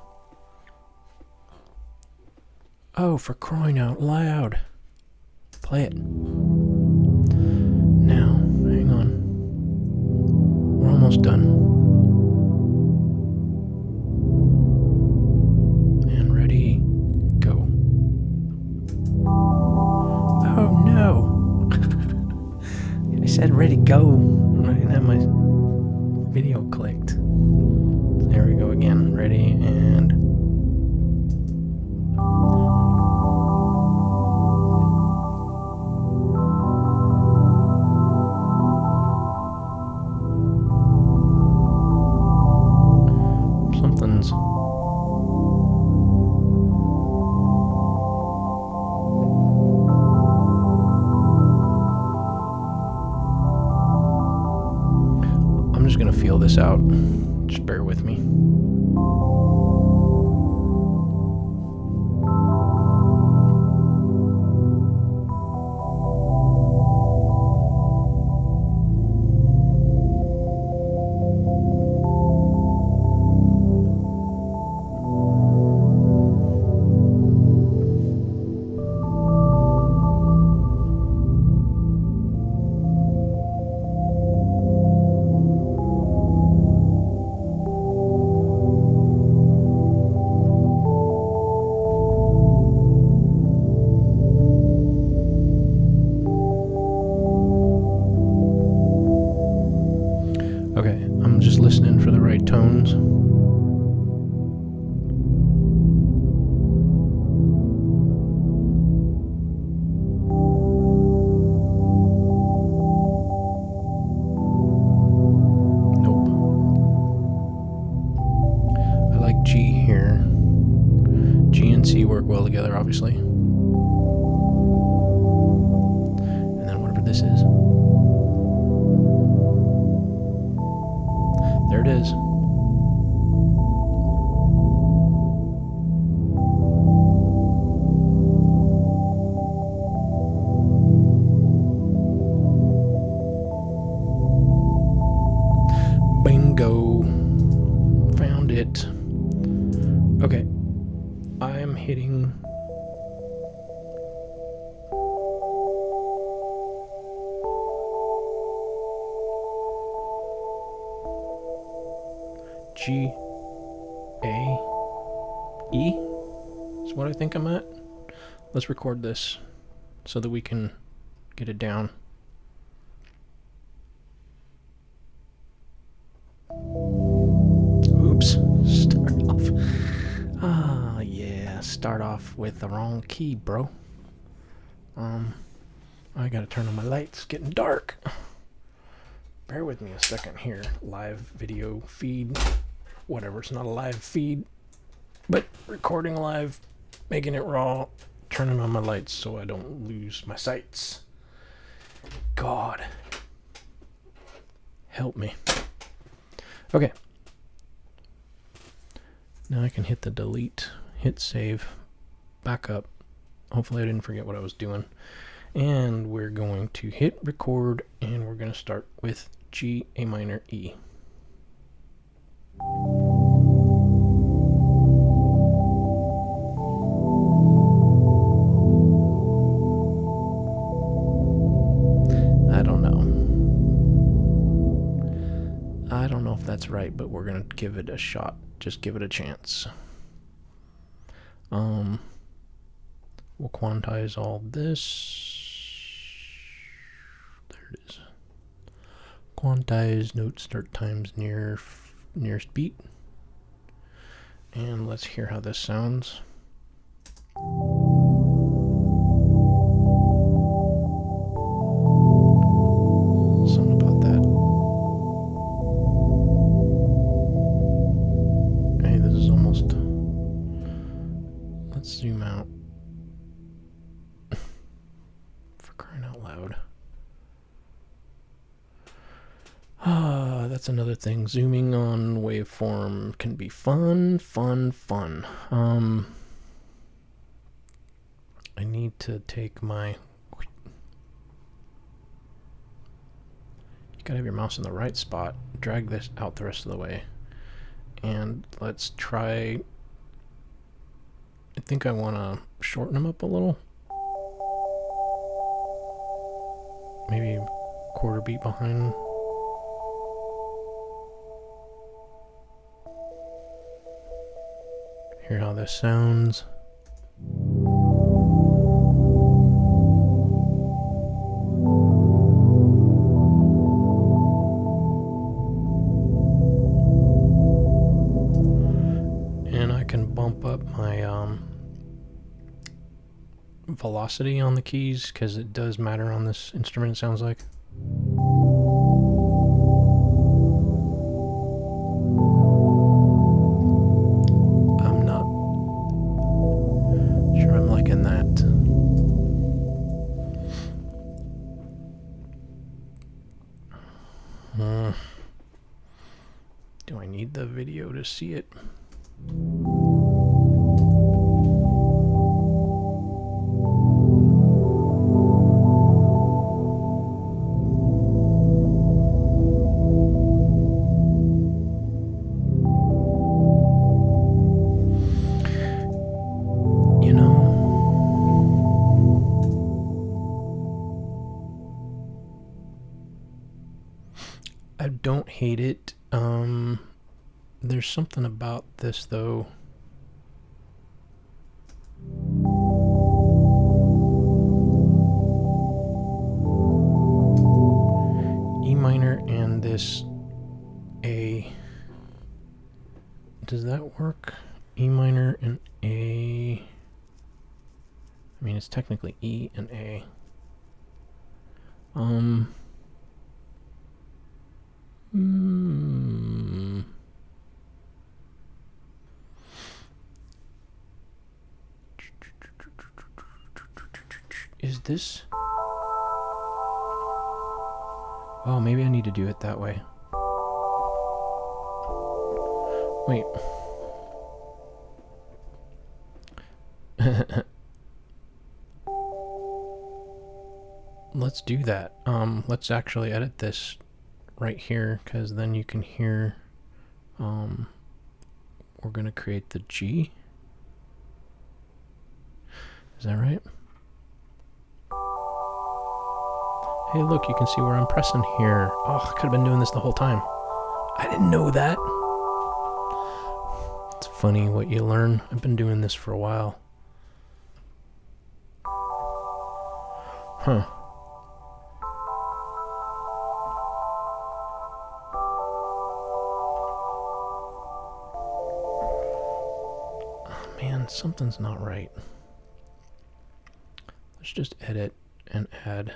Speaker 1: Oh, for crying out loud. Play it. Now, hang on. We're almost done. And ready, go. Oh no! I said ready, go. I didn't have my video clicked. There we go again. Ready and... something's... I'm just gonna feel this out. Just bear with me. Okay, I'm just listening for the right tones. Nope. I like G here. G and C work well together, obviously. this is. There it is. Bingo. Found it. Okay. I'm hitting G A E is what I think I'm at. Let's record this so that we can get it down. Oops. Start off. Ah, yeah. Start off with the wrong key, bro. I gotta turn on my lights. Getting dark. Bear with me a second here. Live video feed. Whatever. It's not a live feed, but recording live, making it raw, turning on my lights so I don't lose my sights. God. Help me. Okay. Now I can hit the delete, hit save, back up. Hopefully I didn't forget what I was doing. And we're going to hit record, and we're going to start with G, A minor, E. I don't know if that's right, but we're going to give it a shot. Just give it a chance. We'll quantize all this. There it is. Quantize note start times nearest beat. And let's hear how this sounds. Something about that. Hey, this is almost... Let's zoom out. For crying out loud. That's another thing. Zooming on waveform can be fun. I need to take my... You gotta have your mouse in the right spot. Drag this out the rest of the way. And let's try... I think I want to shorten them up a little. Maybe a quarter beat behind. Hear how this sounds. And I can bump up my velocity on the keys, because it does matter on this instrument, it sounds like. I'm not sure I'm liking that. Do I need the video to see it? I don't hate it. There's something about this though. E minor and this A. Does that work? E minor and A. I mean, it's technically E and A. Is this... Oh, maybe I need to do it that way. Wait. Let's do that. Let's actually edit this right here, because then you can hear, we're gonna create the G. Is that right? Hey, look, you can see where I'm pressing here. Oh, I could have been doing this the whole time. I didn't know that. It's funny what you learn. I've been doing this for a while. Huh. Oh, man, something's not right. Let's just edit and add.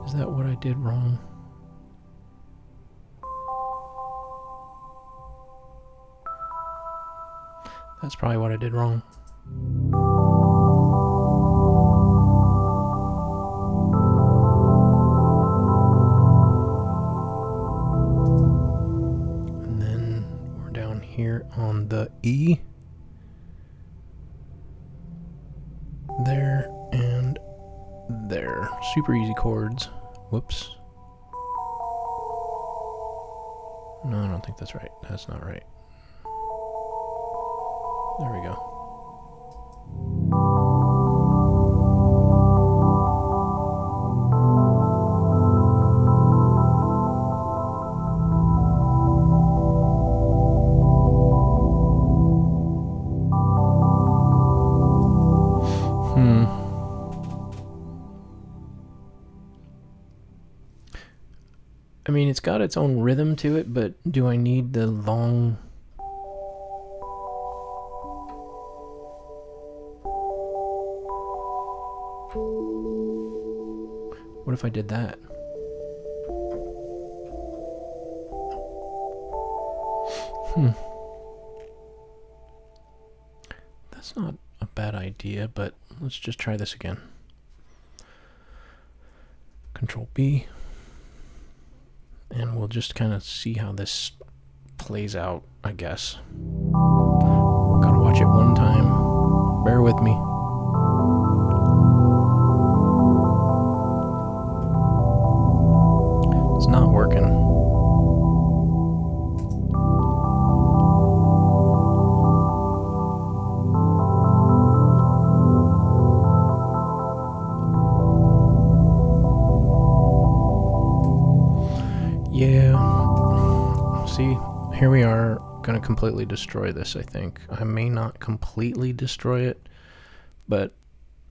Speaker 1: Is that what I did wrong? That's probably what I did wrong. And then we're down here on the E. There and there. Super easy chords. Whoops. No, I don't think that's right. That's not right. There we go. I mean, it's got its own rhythm to it, but do I need the long... What if I did that? That's not a bad idea, but let's just try this again. Control B. And we'll just kind of see how this plays out, I guess. Gotta watch it one time. Bear with me. It's not working. Yeah. See, here we are, gonna completely destroy this, I think. I may not completely destroy it, but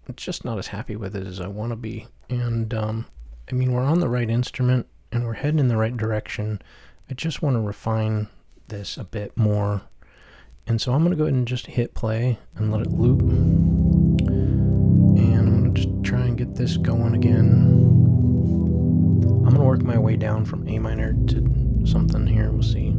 Speaker 1: it's just not as happy with it as I want to be. And, I mean, we're on the right instrument, and we're heading in the right direction. I just want to refine this a bit more. And so I'm going to go ahead and just hit play and let it loop. And I'm going to just try and get this going again. I'm going to work my way down from A minor to something here. We'll see.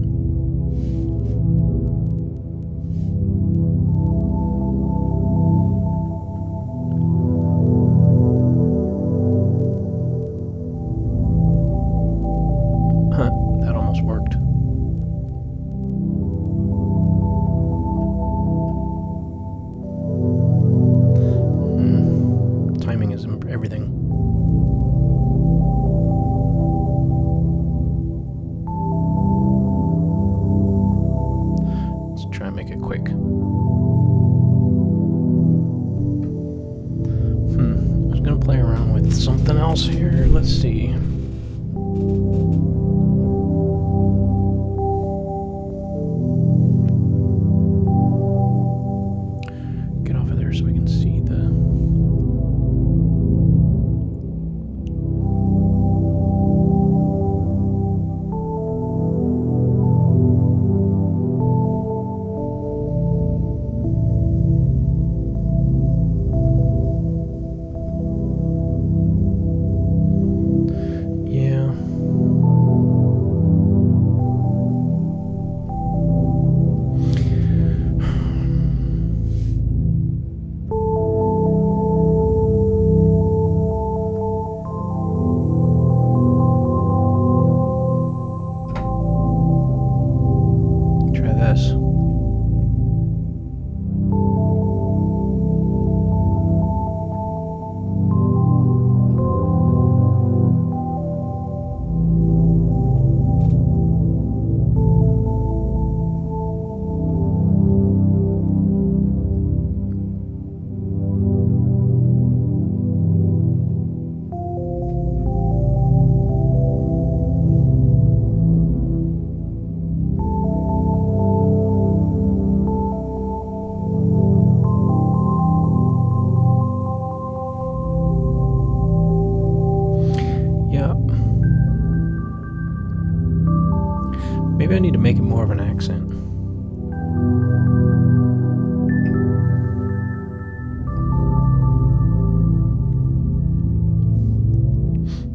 Speaker 1: That almost worked. Timing is everything. Let's try and make it quick. I was gonna play around with something else here. Let's see. Get off of there so we can see the... Maybe I need to make it more of an accent.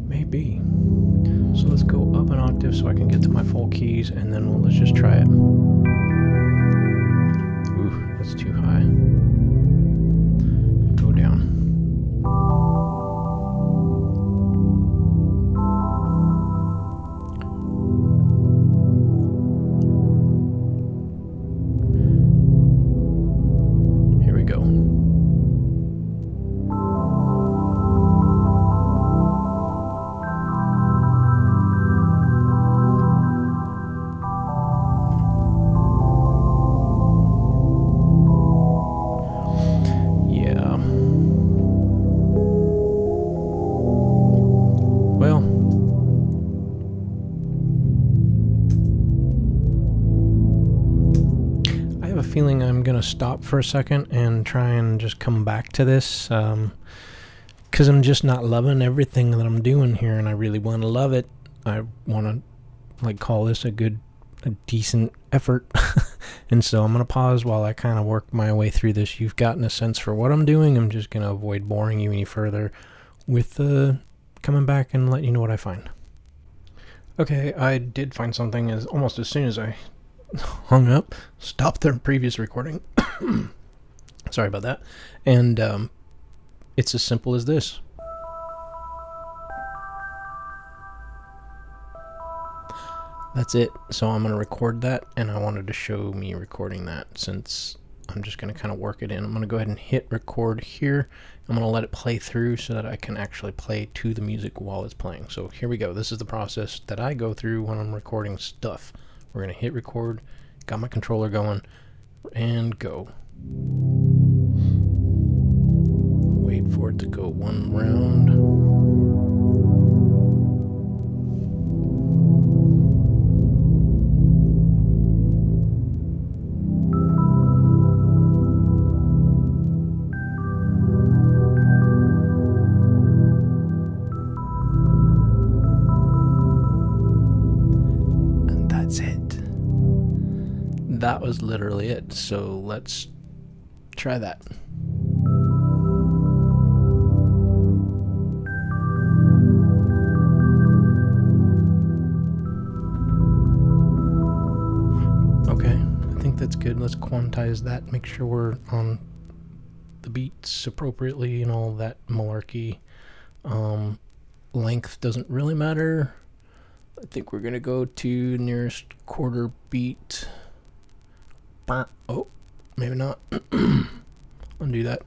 Speaker 1: Maybe. So let's go up an octave so I can get to my full keys, and then let's just try it. Ooh, that's too high. Go down. Here we go. Well, I have a feeling I'm gonna stop for a second and try and just come back to this, because I'm just not loving everything that I'm doing here, and I really want to love it. I want to call this a decent effort. And so I'm gonna pause while I kind of work my way through this. You've gotten a sense for what I'm doing. I'm just gonna avoid boring you any further with coming back and letting you know what I find. Okay, I did find something almost as soon as I hung up, stopped the previous recording. Sorry about that. And it's as simple as this. That's it. So I'm going to record that, and I wanted to show me recording that since I'm just going to kind of work it in. I'm going to go ahead and hit record here. I'm going to let it play through so that I can actually play to the music while it's playing. So here we go. This is the process that I go through when I'm recording stuff. We're going to hit record, got my controller going, and go. Wait for it to go one round. That was literally it. So let's try that. Okay, I think that's good. Let's quantize that, make sure we're on the beats appropriately and all that malarkey. Length doesn't really matter. I think we're gonna go to nearest quarter beat. Oh, maybe not. Undo that.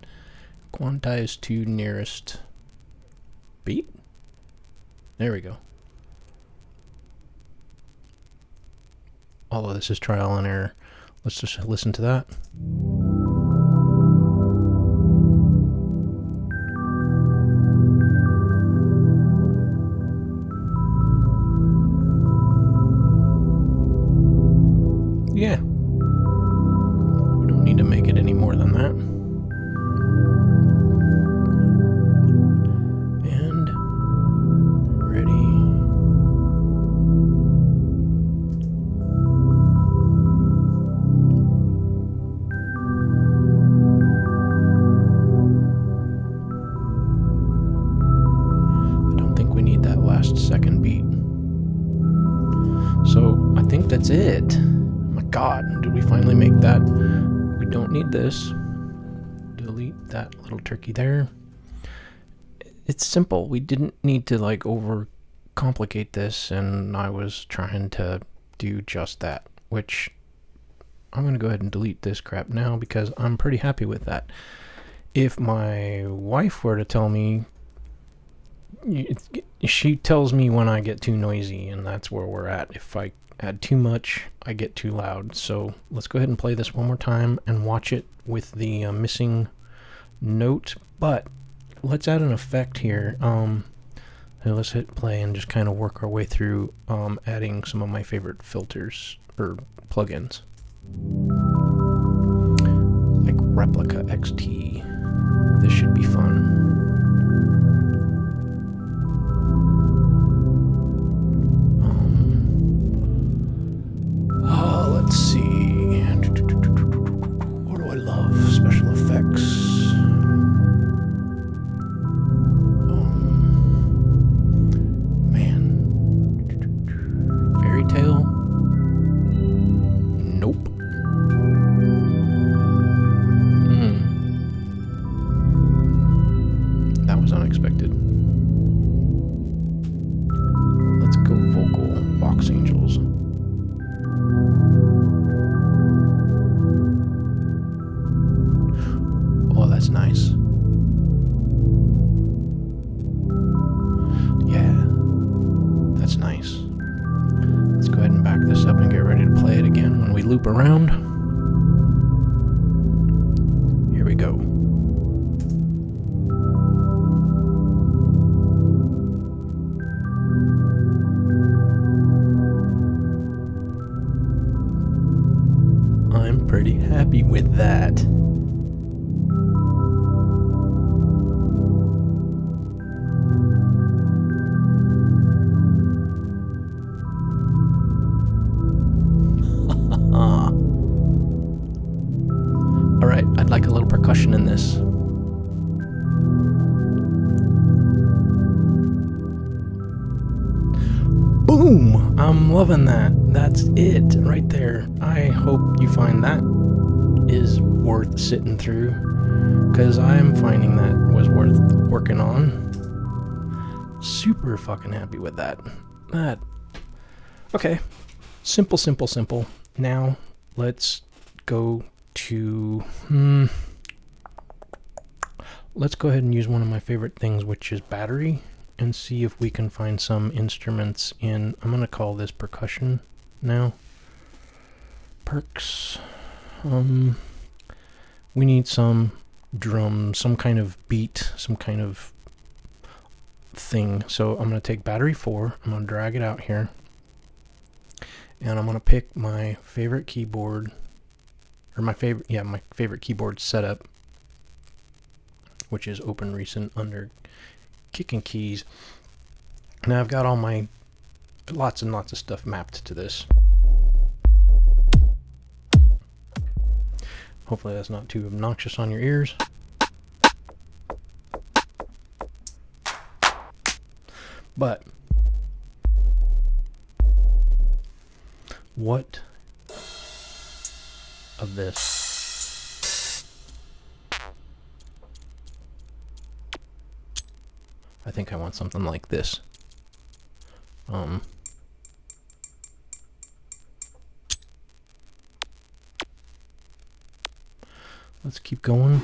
Speaker 1: Quantize to nearest beat. There we go. All of this is trial and error. Let's just listen to that. Yeah. We don't need to make it any more than that. And ready. I don't think we need that last second beat. So I think that's it. God, did we finally make that? We don't need this. Delete that little turkey there. It's simple. We didn't need to like over complicate this, and I was trying to do just that, which I'm gonna go ahead and delete this crap now because I'm pretty happy with that. If my wife were to tell me, she tells me when I get too noisy, and that's where we're at. If I add too much, I get too loud. So let's go ahead and play this one more time and watch it with the missing note. But let's add an effect here. Let's hit play and just kind of work our way through adding some of my favorite filters or plugins, like Replica XT. This should be fun. expected. Let's go vocal Vox Angels. Oh, that's nice. Yeah, that's nice. Let's go ahead and back this up and get ready to play it again when we loop around. Here we go. I'm pretty happy with that. Alright, I'd like a little percussion in this. Boom! I'm loving that. That's it right there. I hope you find that is worth sitting through, because I'm finding that was worth working on. Super fucking happy with that. Okay. Simple, simple, simple. Now, let's go to... let's go ahead and use one of my favorite things, which is battery, and see if we can find some instruments in... I'm going to call this percussion now. Perks. We need some drum, some kind of beat, some kind of thing. So I'm going to take battery 4, I'm going to drag it out here, and I'm going to pick my favorite keyboard, or my favorite keyboard setup, which is open recent under kick and keys. Now I've got all my lots and lots of stuff mapped to this. Hopefully that's not too obnoxious on your ears. But what of this? I think I want something like this. Let's keep going.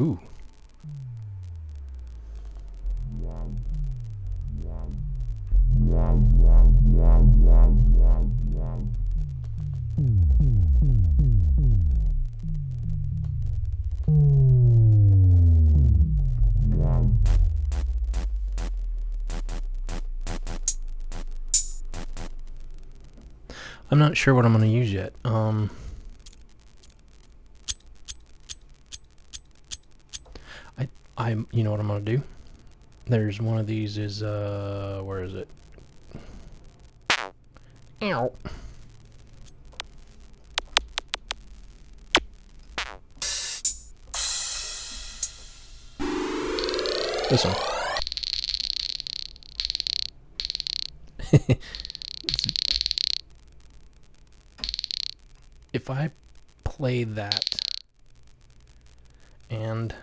Speaker 1: Ooh. I'm not sure what I'm going to use yet. You know what I'm going to do? There's one of these is, where is it? Ow. This one. If I play that and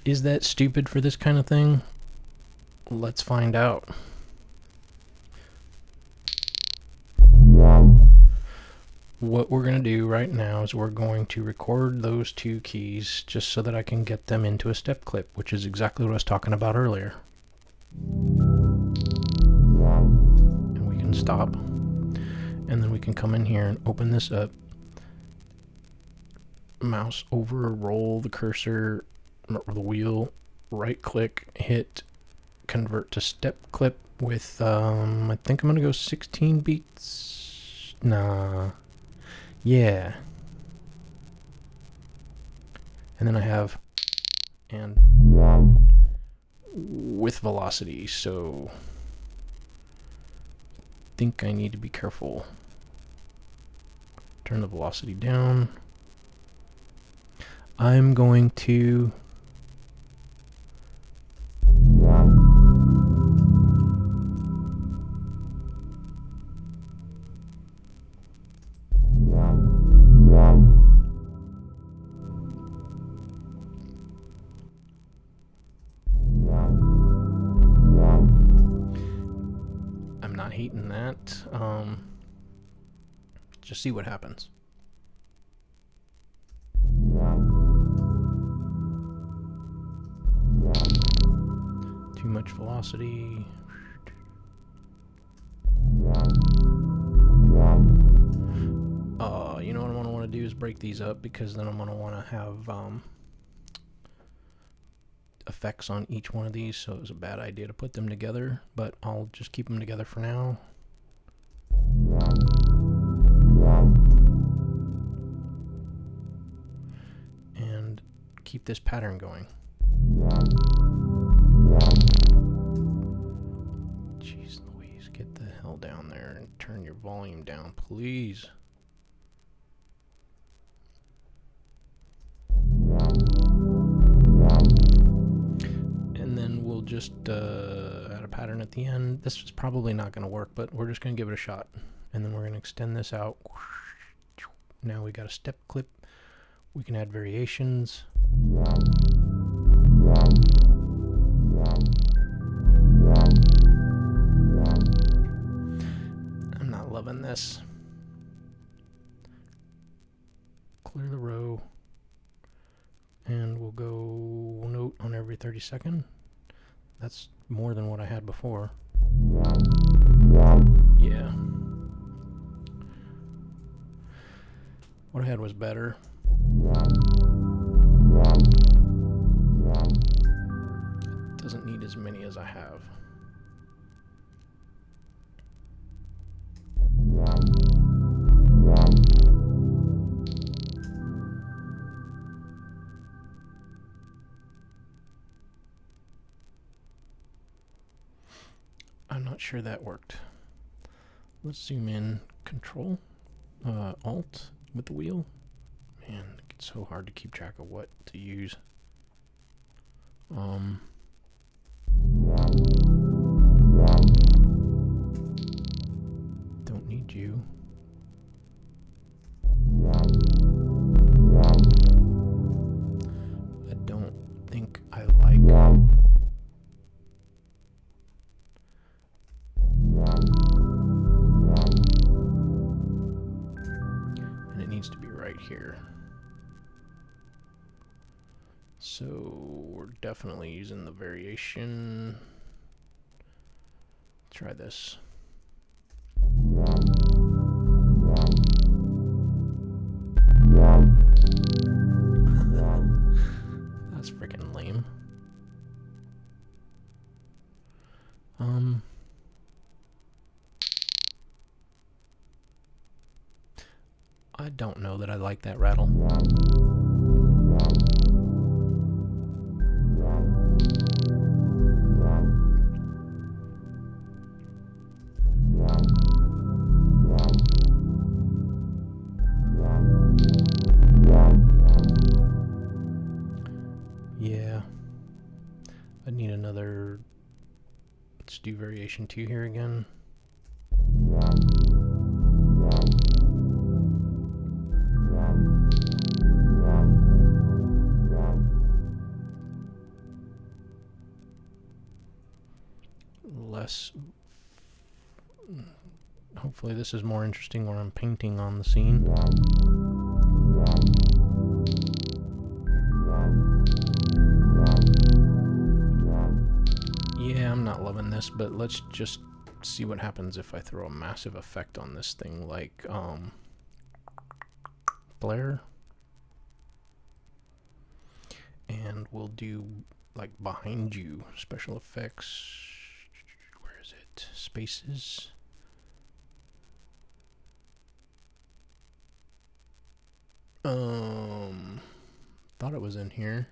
Speaker 1: is that stupid for this kind of thing? Let's find out. What we're going to do right now is we're going to record those two keys just so that I can get them into a step clip, which is exactly what I was talking about earlier. And we can stop. And then we can come in here and open this up. Mouse over, roll the cursor, or the wheel, right click, hit convert to step clip with, I think I'm going to go 16 beats. Nah. Yeah. And then I have and with velocity, so I think I need to be careful. Turn the velocity down. I'm going to I'm not hating that. Just see what happens. Too much velocity. You know what I'm going to want to do is break these up, because then I'm going to want to have effects on each one of these, so it was a bad idea to put them together, but I'll just keep them together for now. And keep this pattern going. Jeez Louise, get the hell down there and turn your volume down, please. And then we'll just add a pattern at the end. This is probably not going to work, but we're just going to give it a shot. And then we're going to extend this out. Now we got a step clip. We can add variations. I'm not loving this. Clear the row. And we'll go note on every 32nd. That's more than what I had before. Yeah. What I had was better. It doesn't need as many as I have. I'm not sure that worked. Let's zoom in. Control, Alt with the wheel. Man, it's so hard to keep track of what to use. Don't need you. I don't think I like. And it needs to be right here. So we're definitely using the variation. Try this. That's freaking lame. I don't know that I like that rattle. Yeah. I need another. Let's do variation 2 here again. Less. Hopefully this is more interesting where I'm painting on the scene. Yeah, I'm not loving this, but let's just see what happens if I throw a massive effect on this thing, like blare. And we'll do like behind you special effects. Where is it? Spaces. Thought it was in here.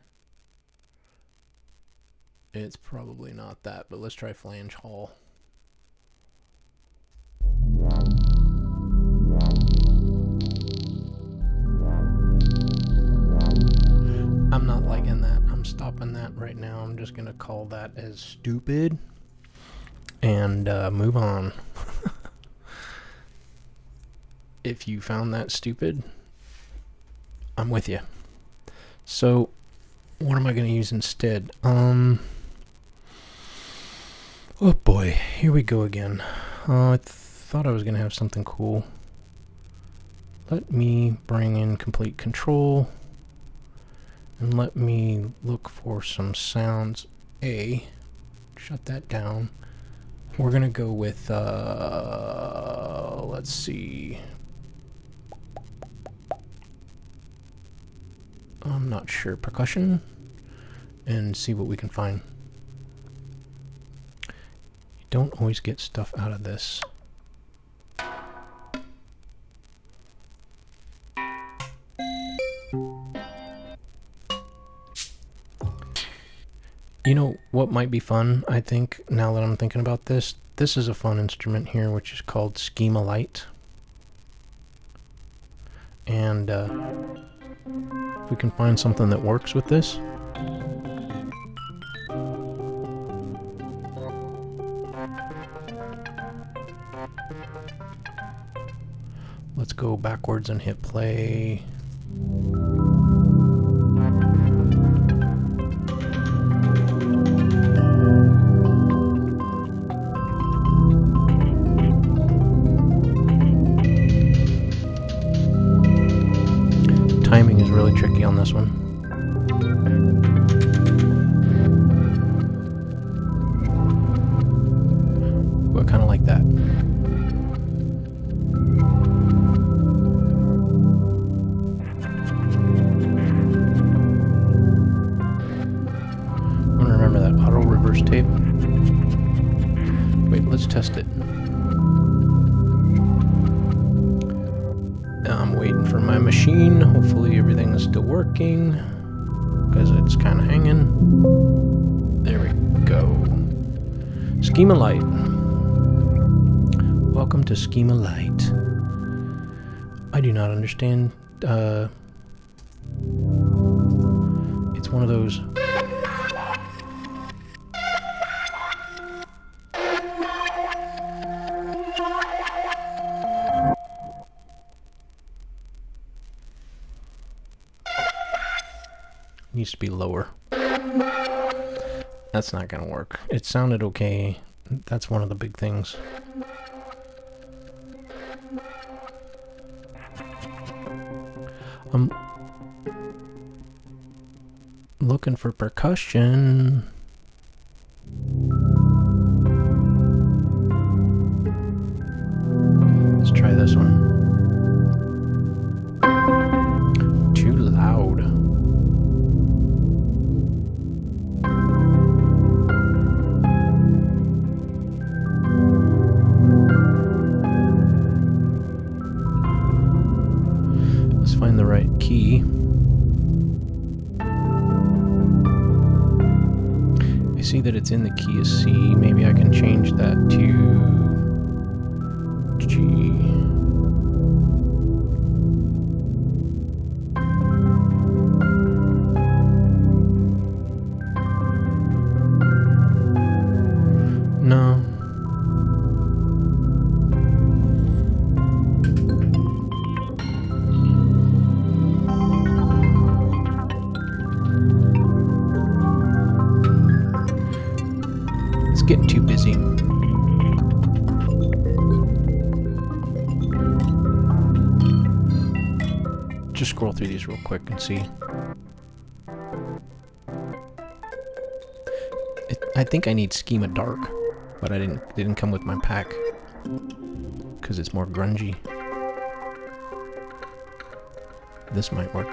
Speaker 1: It's probably not that, but let's try flange hall. I'm not liking that. I'm stopping that right now. I'm just gonna call that as stupid and move on. If you found that stupid, I'm with you. So, what am I going to use instead? Oh boy, here we go again. I thought I was going to have something cool. Let me bring in complete control. And let me look for some sounds. Shut that down. We're going to go with, let's see. I'm not sure, percussion, and see what we can find. You don't always get stuff out of this. You know what might be fun, I think, now that I'm thinking about this? This is a fun instrument here, which is called Schema Light. And, we can find something that works with this. Let's go backwards and hit play. Timing is really tricky on this one. But kind of like that. I want to remember that auto reverse tape. Wait, let's test it. I'm waiting for my machine. Hopefully everything is still working, because it's kind of hanging. There we go. Schema Light. Welcome to Schema Light. I do not understand. It's one of those. Needs to be lower. That's not gonna work. It sounded okay. That's one of the big things. I'm looking for percussion. Let's try this one. Too loud. Find the right key. I see that it's in the key of C. Maybe I can change that to G. No. Getting too busy. Just scroll through these real quick and see. I think I need Schema Dark, but they didn't come with my pack because it's more grungy. This might work.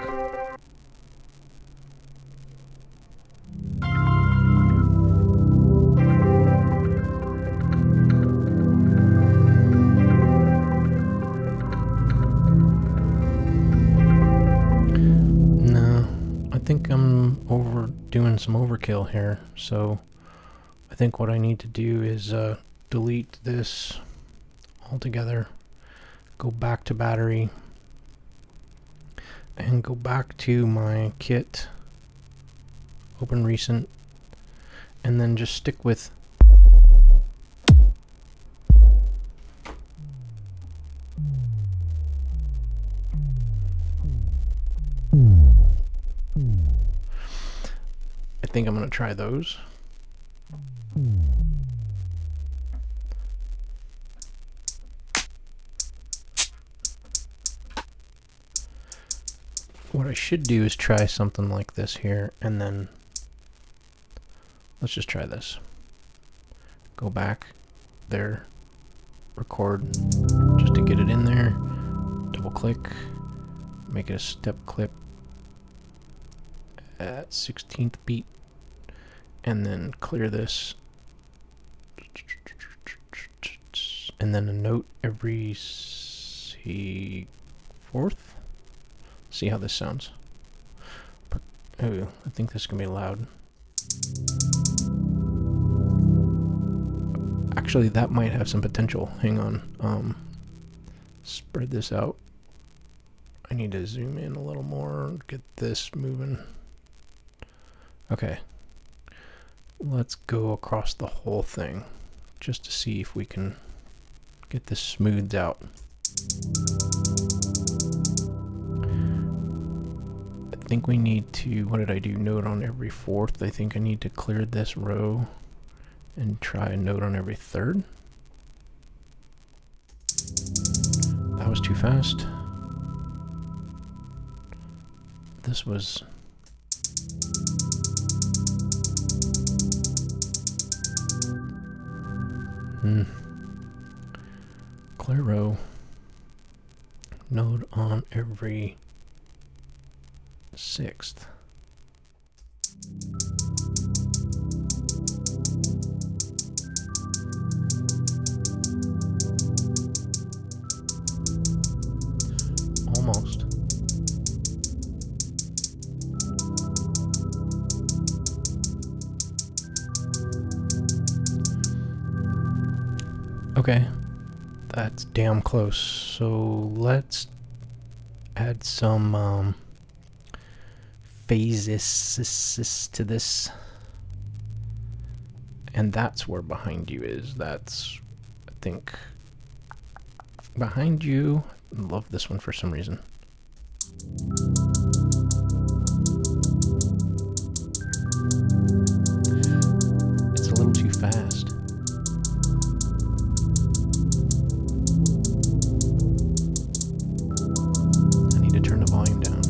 Speaker 1: think I'm doing some overkill here, so I think what I need to do is delete this altogether, go back to battery, and go back to my kit, open recent, and then just stick with I think I'm going to try those. What I should do is try something like this here, and then let's just try this. Go back there, record just to get it in there, double click, make it a step clip at 16th beat, and then clear this, and then a note every fourth. See how this sounds. Oh, I think this can be loud. Actually, that might have some potential. Hang on. Spread this out. I need to zoom in a little more, get this moving. Okay. Let's go across the whole thing just to see if we can get this smoothed out. I think we need to, what did I do? Note on every fourth. I think I need to clear this row and try a note on every third. That was too fast. This was... Clear row. Note on every sixth. Almost. Okay, that's damn close. So let's add some phases to this, and that's where behind you is. That's, I think, behind you. I love this one for some reason. It's a little too fast. I need to turn the volume down.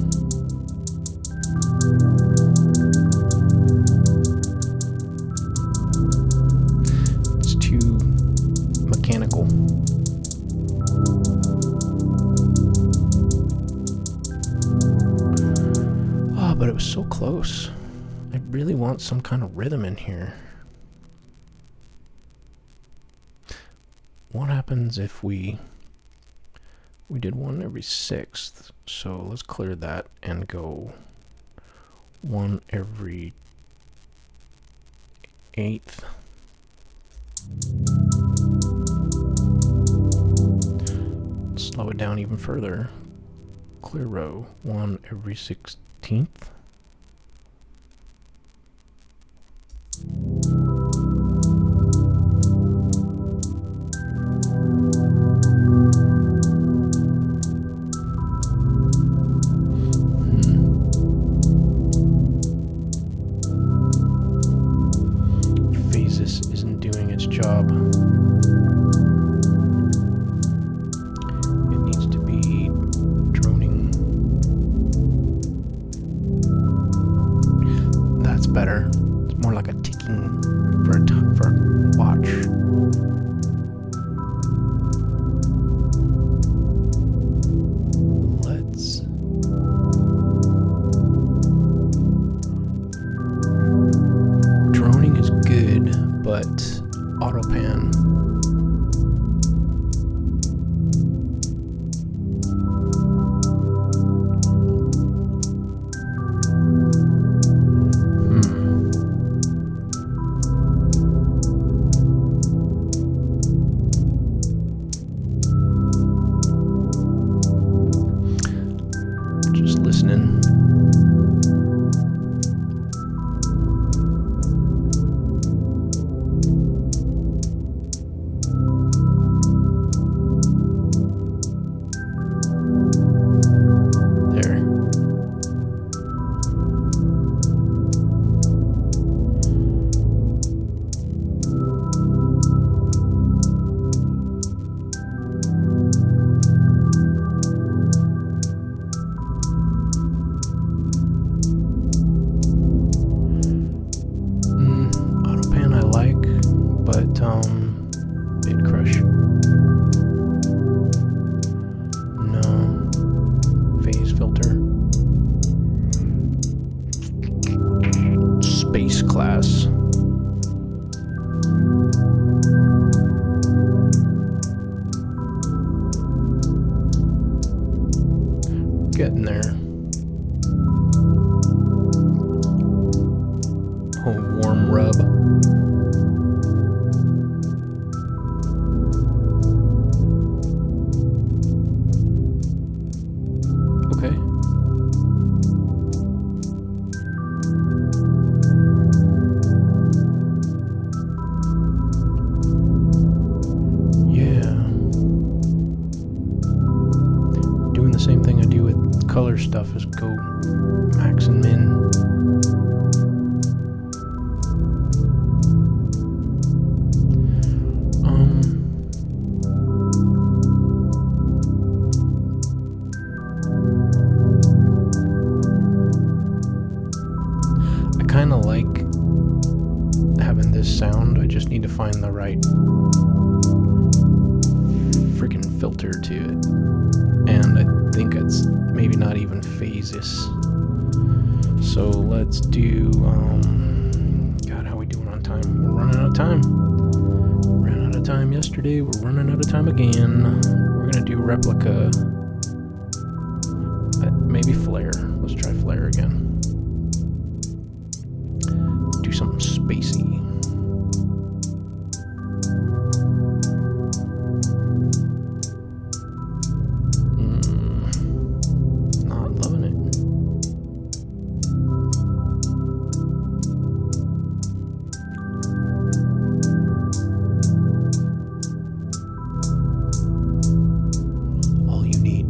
Speaker 1: It's too mechanical. Oh, but it was so close. I really want some kind of rhythm in here. What happens if we did one every sixth? So let's clear that and go one every eighth. Slow it down even further. Clear row, one every 16th. Phases isn't doing its job. It needs to be droning. That's better. It's more like a ticking for a watch. Let's droning is good, but auto pan. Just listening. Bit crush. No. Phase filter. Space class. Getting there. Oh, warm rub. Okay. Yeah. Doing the same thing I do with color stuff is go max and min. Kind of like having this sound. I just need to find the right freaking filter to it, and I think it's maybe not even phases. So let's do God, how are we doing on time? We're running out of time. Ran out of time yesterday, we're running out of time again. We're gonna do replica, maybe flare. Let's try flare again. Do something spacey. Not loving it. All you need.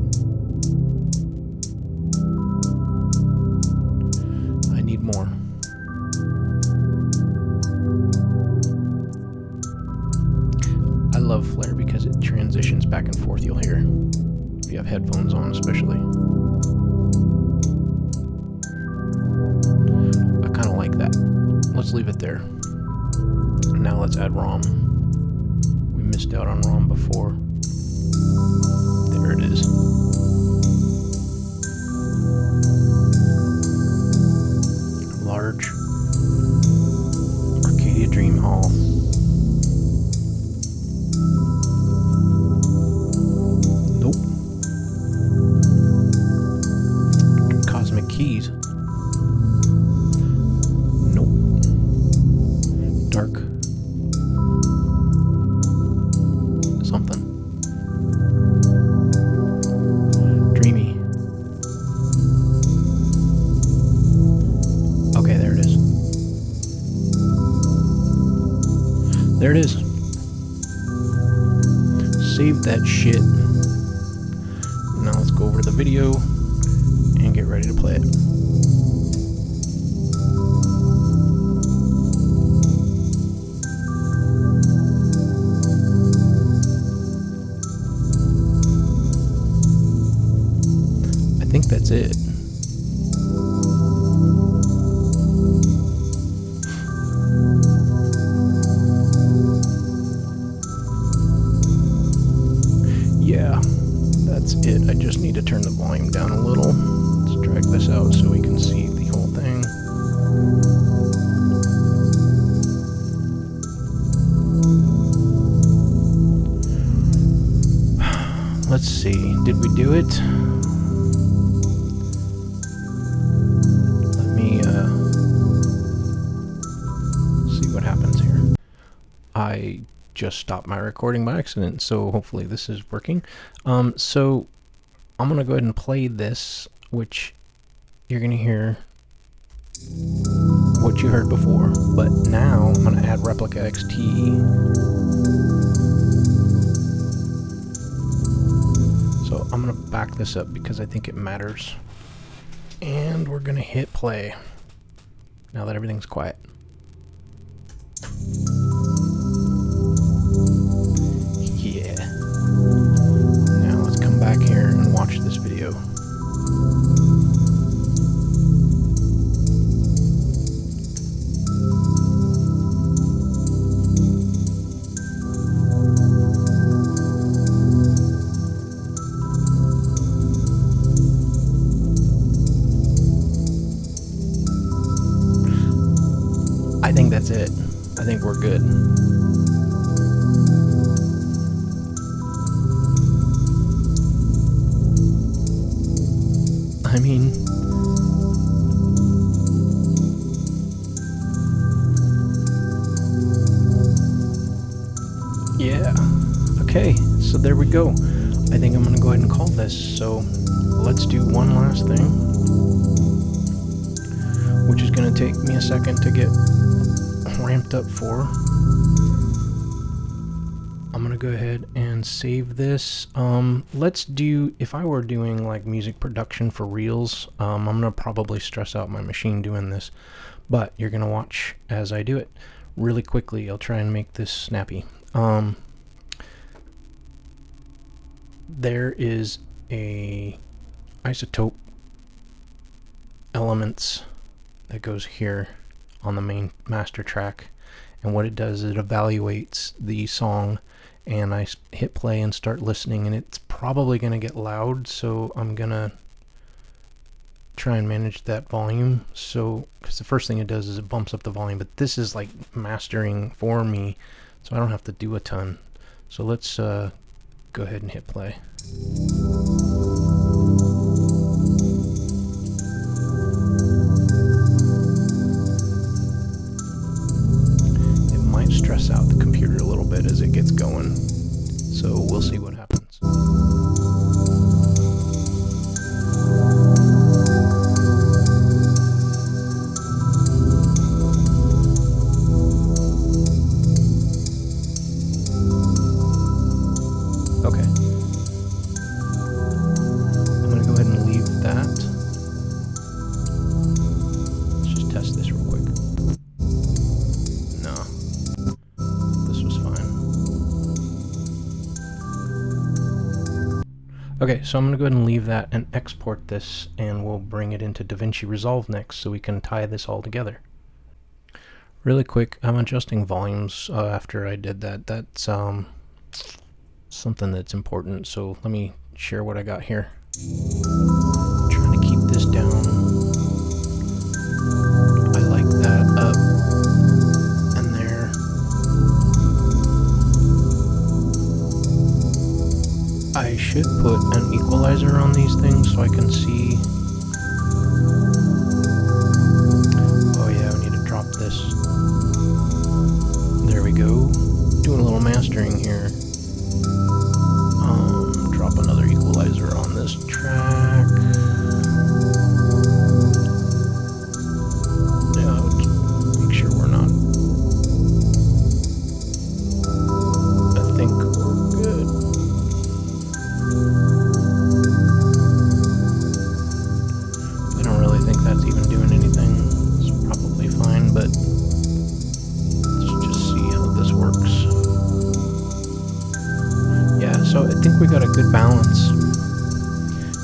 Speaker 1: I need more. I love flare because it transitions back and forth, you'll hear. If you have headphones on especially. I kind of like that. Let's leave it there. Now let's add ROM. We missed out on ROM before. There it is. Large Arcadia Dream Hall. Nope. Cosmic Keys. Nope. Dark something. Dreamy. Okay, there it is. There it is. Save that shit. Now let's go over to the video and get ready to play it. I think that's it. Yeah, that's it. I just need to turn the volume down a little. Let's drag this out so we can see the whole thing. Let's see. Did we do it? Let me see what happens here. I just stopped my recording by accident, so hopefully this is working. So I'm gonna go ahead and play this which you're going to hear what you heard before, but now I'm going to add Replica XT. So I'm going to back this up because I think it matters. And we're going to hit play now that everything's quiet. Yeah. Now let's come back here and watch this video. I think that's it. I think we're good. I mean, yeah. Okay, so there we go. I think I'm gonna go ahead and call this. So let's do one last thing, which is gonna take me a second to get ramped up for. I'm gonna go ahead and save this. Let's do, if I were doing like music production for reels, I'm gonna probably stress out my machine doing this, but you're gonna watch as I do it really quickly. I'll try and make this snappy. There is a isotope elements that goes here on the main master track, and what it does is it evaluates the song, and I hit play and start listening, and it's probably going to get loud, so I'm gonna try and manage that volume. So because the first thing it does is it bumps up the volume, but this is like mastering for me, so I don't have to do a ton. So let's go ahead and hit play. Stress out the computer a little bit as it gets going, so we'll see what happens. Okay, I'm gonna go ahead and leave that. Let's just test this real quick. No. Okay, so I'm going to go ahead and leave that and export this, and we'll bring it into DaVinci Resolve next so we can tie this all together. Really quick, I'm adjusting volumes after I did that. That's something that's important, so let me share what I got here. I'm trying to keep this down. I like that up and there. I should put an equalizer on these things so I can see. Oh yeah, we need to drop this. There we go. Doing a little mastering here. Drop another equalizer on this track. Yeah, make sure we're not. I think we're good. I don't really think that's even doing anything. It's probably fine, but let's just see how this works. Yeah, so I think we got a good balance,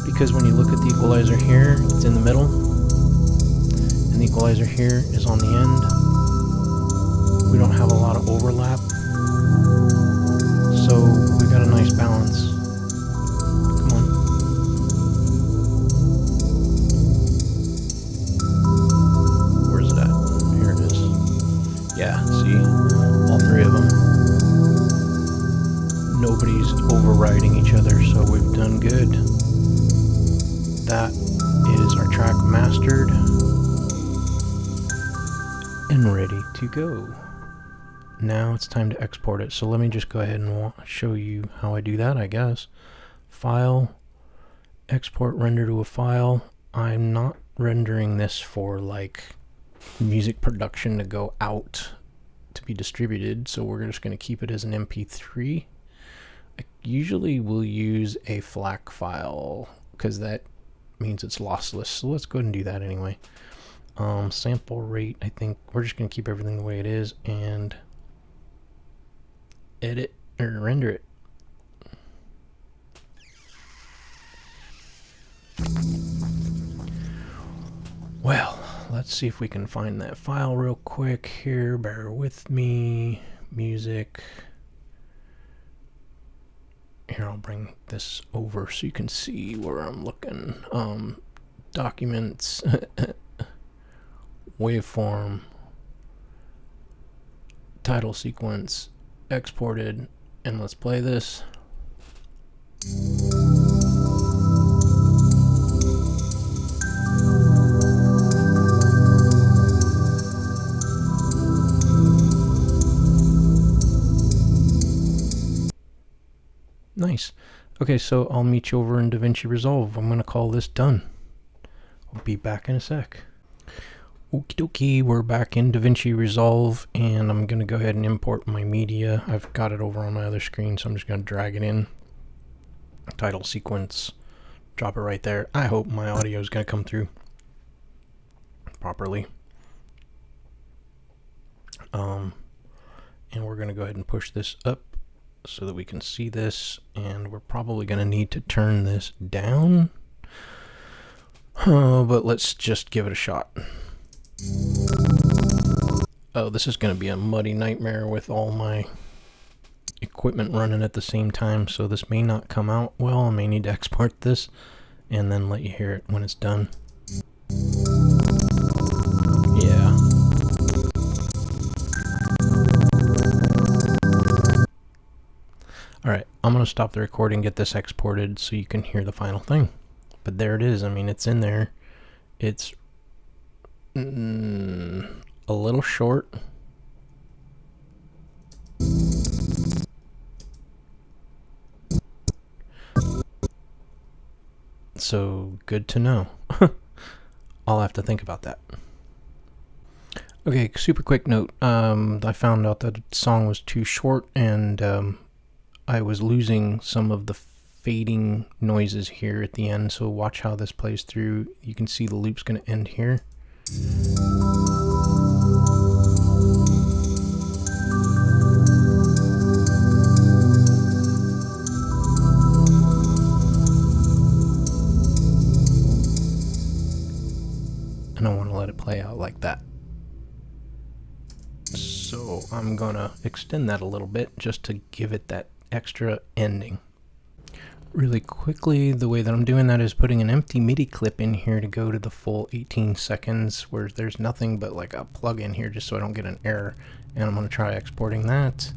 Speaker 1: because when you look at the equalizer here, it's in the middle, and the equalizer here is on the end. We don't have a lot of overlap, so we got a nice balance. Come on. Where's it at? Here it is. Yeah, see? All three of them. Nobody's overriding each other, so we've done good. That is our track mastered and ready to go. Now it's time to export it, so let me just go ahead and show you how I do that, I guess. File, export render to a file. I'm not rendering this for like music production to go out to be distributed, so we're just going to keep it as an MP3. I usually will use a FLAC file because that means it's lossless, so let's go ahead and do that anyway. Sample rate, I think we're just going to keep everything the way it is and edit or render it. Well, let's see if we can find that file real quick here. Bear with me. Music. Here, I'll bring this over so you can see where I'm looking. Documents. Waveform. Title sequence. Exported. And let's play this. Nice. Okay, so I'll meet you over in DaVinci Resolve. I'm going to call this done. I'll be back in a sec. Okie dokie, we're back in DaVinci Resolve, and I'm going to go ahead and import my media. I've got it over on my other screen, so I'm just going to drag it in. Title sequence. Drop it right there. I hope my audio is going to come through properly. And we're going to go ahead and push this up so that we can see this, and we're probably going to need to turn this down, but let's just give it a shot. Oh, this is going to be a muddy nightmare with all my equipment running at the same time, so this may not come out well. I may need to export this and then let you hear it when it's done. Yeah. Alright, I'm going to stop the recording, get this exported so you can hear the final thing. But there it is. I mean, it's in there. It's a little short. So, good to know. I'll have to think about that. Okay, super quick note. I found out that the song was too short, and I was losing some of the fading noises here at the end, so watch how this plays through. You can see the loop's going to end here. And I want to let it play out like that. So I'm going to extend that a little bit just to give it that extra ending. Really quickly, the way that I'm doing that is putting an empty MIDI clip in here to go to the full 18 seconds where there's nothing but like a plug in here just so I don't get an error. And I'm going to try exporting that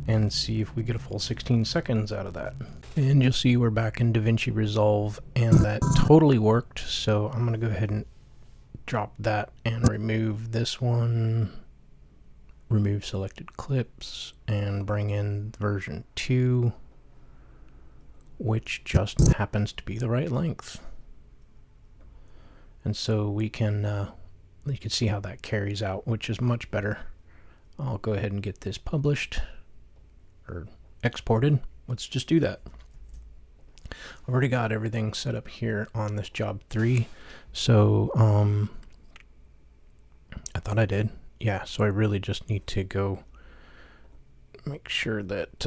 Speaker 1: and see if we get a full 16 seconds out of that. And you'll see we're back in DaVinci Resolve, and that totally worked. So I'm going to go ahead and drop that and remove this one. Remove selected clips and bring in version 2, which just happens to be the right length. And so we can you can see how that carries out, which is much better. I'll go ahead and get this published or exported. Let's just do that. I've already got everything set up here on this job 3. So I thought I did. Yeah, so I really just need to go make sure that,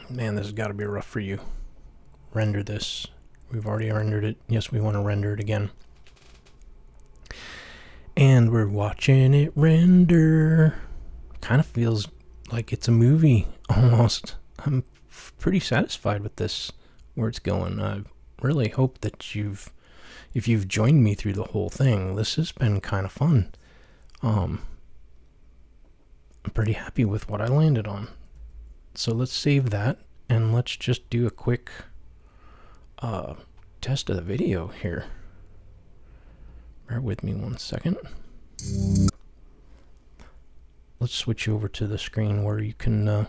Speaker 1: man, this has got to be rough for you. Render this. We've already rendered it. Yes, we want to render it again. And we're watching it render. Kind of feels like it's a movie, almost. I'm pretty satisfied with this, where it's going. I really hope that if you've joined me through the whole thing, this has been kind of fun. I'm pretty happy with what I landed on. So let's save that, and let's just do a quick test of the video here. Bear with me 1 second. Let's switch over to the screen where you can...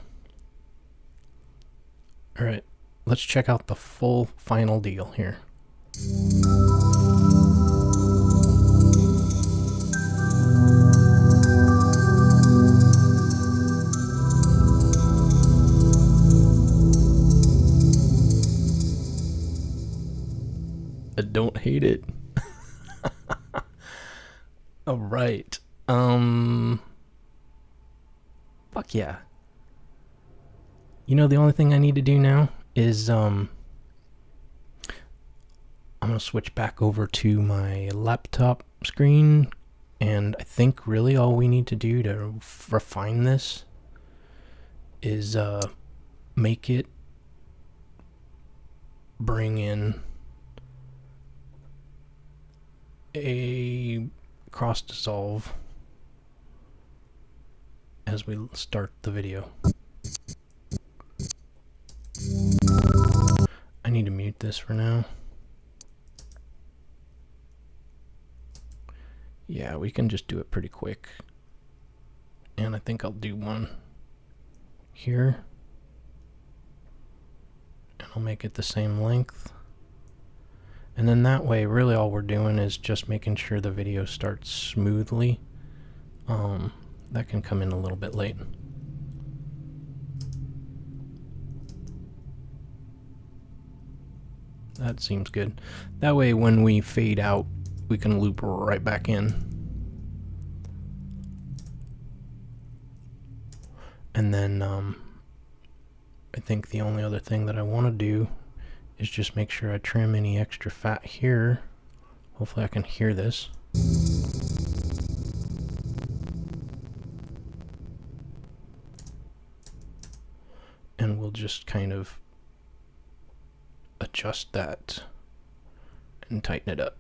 Speaker 1: Alright, let's check out the full final deal here. I don't hate it. All right. Fuck yeah. You know, the only thing I need to do now is I'm gonna switch back over to my laptop screen, and I think really all we need to do to refine this is make it bring in a cross dissolve as we start the video. I need to mute this for now. Yeah, we can just do it pretty quick. And I think I'll do one here. And I'll make it the same length. And then that way, really all we're doing is just making sure the video starts smoothly. That can come in a little bit late. That seems good. That way when we fade out, we can loop right back in. And then I think the only other thing that I want to do is just make sure I trim any extra fat here. Hopefully I can hear this. And we'll just kind of adjust that and tighten it up.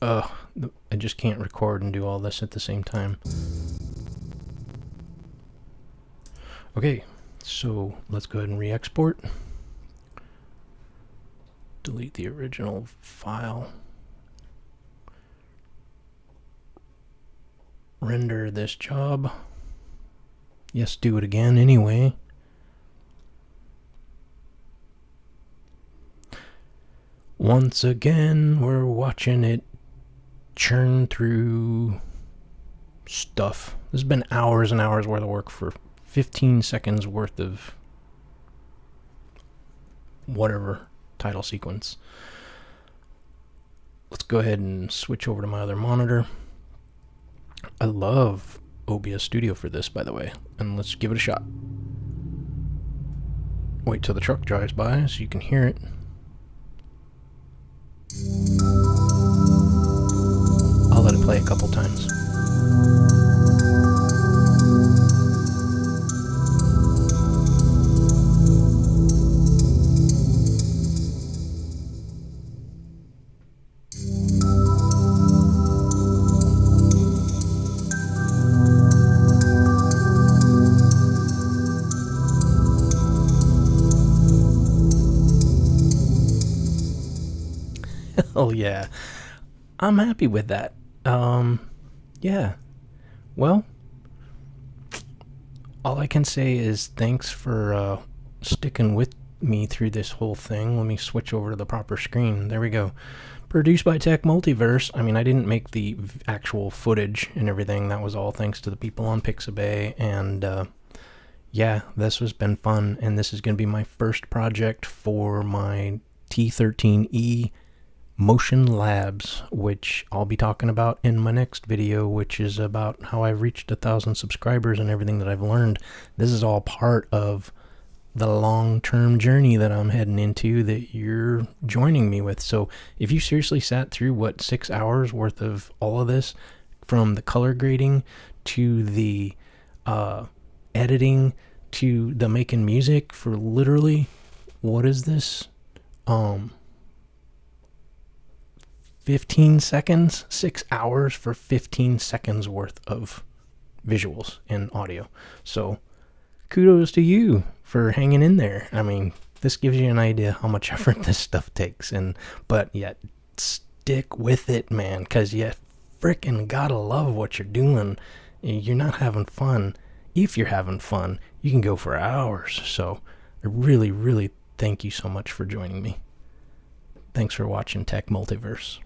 Speaker 1: I just can't record and do all this at the same time. Okay, so let's go ahead and re-export. Delete the original file. Render this job. Yes, do it again anyway. Once again, we're watching it churn through stuff. This has been hours and hours worth of work for 15 seconds worth of whatever title sequence. Let's go ahead and switch over to my other monitor. I love OBS Studio for this, by the way, and let's give it a shot. Wait till the truck drives by so you can hear it. I'll let it play a couple times. Oh yeah, I'm happy with that. Yeah, well, all I can say is thanks for sticking with me through this whole thing. Let me switch over to the proper screen. There we go. Produced by Tech-Multiverse. I mean, I didn't make the actual footage and everything. That was all thanks to the people on Pixabay. And yeah, this has been fun. And this is going to be my first project for my T13E Motion Labs, which I'll be talking about in my next video, which is about how I reached 1,000 subscribers and everything that I've learned. This is all part of the long-term journey that I'm heading into that you're joining me with. So if you seriously sat through, what, 6 hours worth of all of this, from the color grading to the editing to the making music for literally, what is this? 15 seconds, 6 hours for 15 seconds worth of visuals and audio. So kudos to you for hanging in there. I mean, this gives you an idea how much effort this stuff takes, but yet stick with it, man, because you freaking gotta love what you're doing. You're not having fun if you're having fun, you can go for hours. So I really, really thank you so much for joining me. Thanks for watching Tech-Multiverse.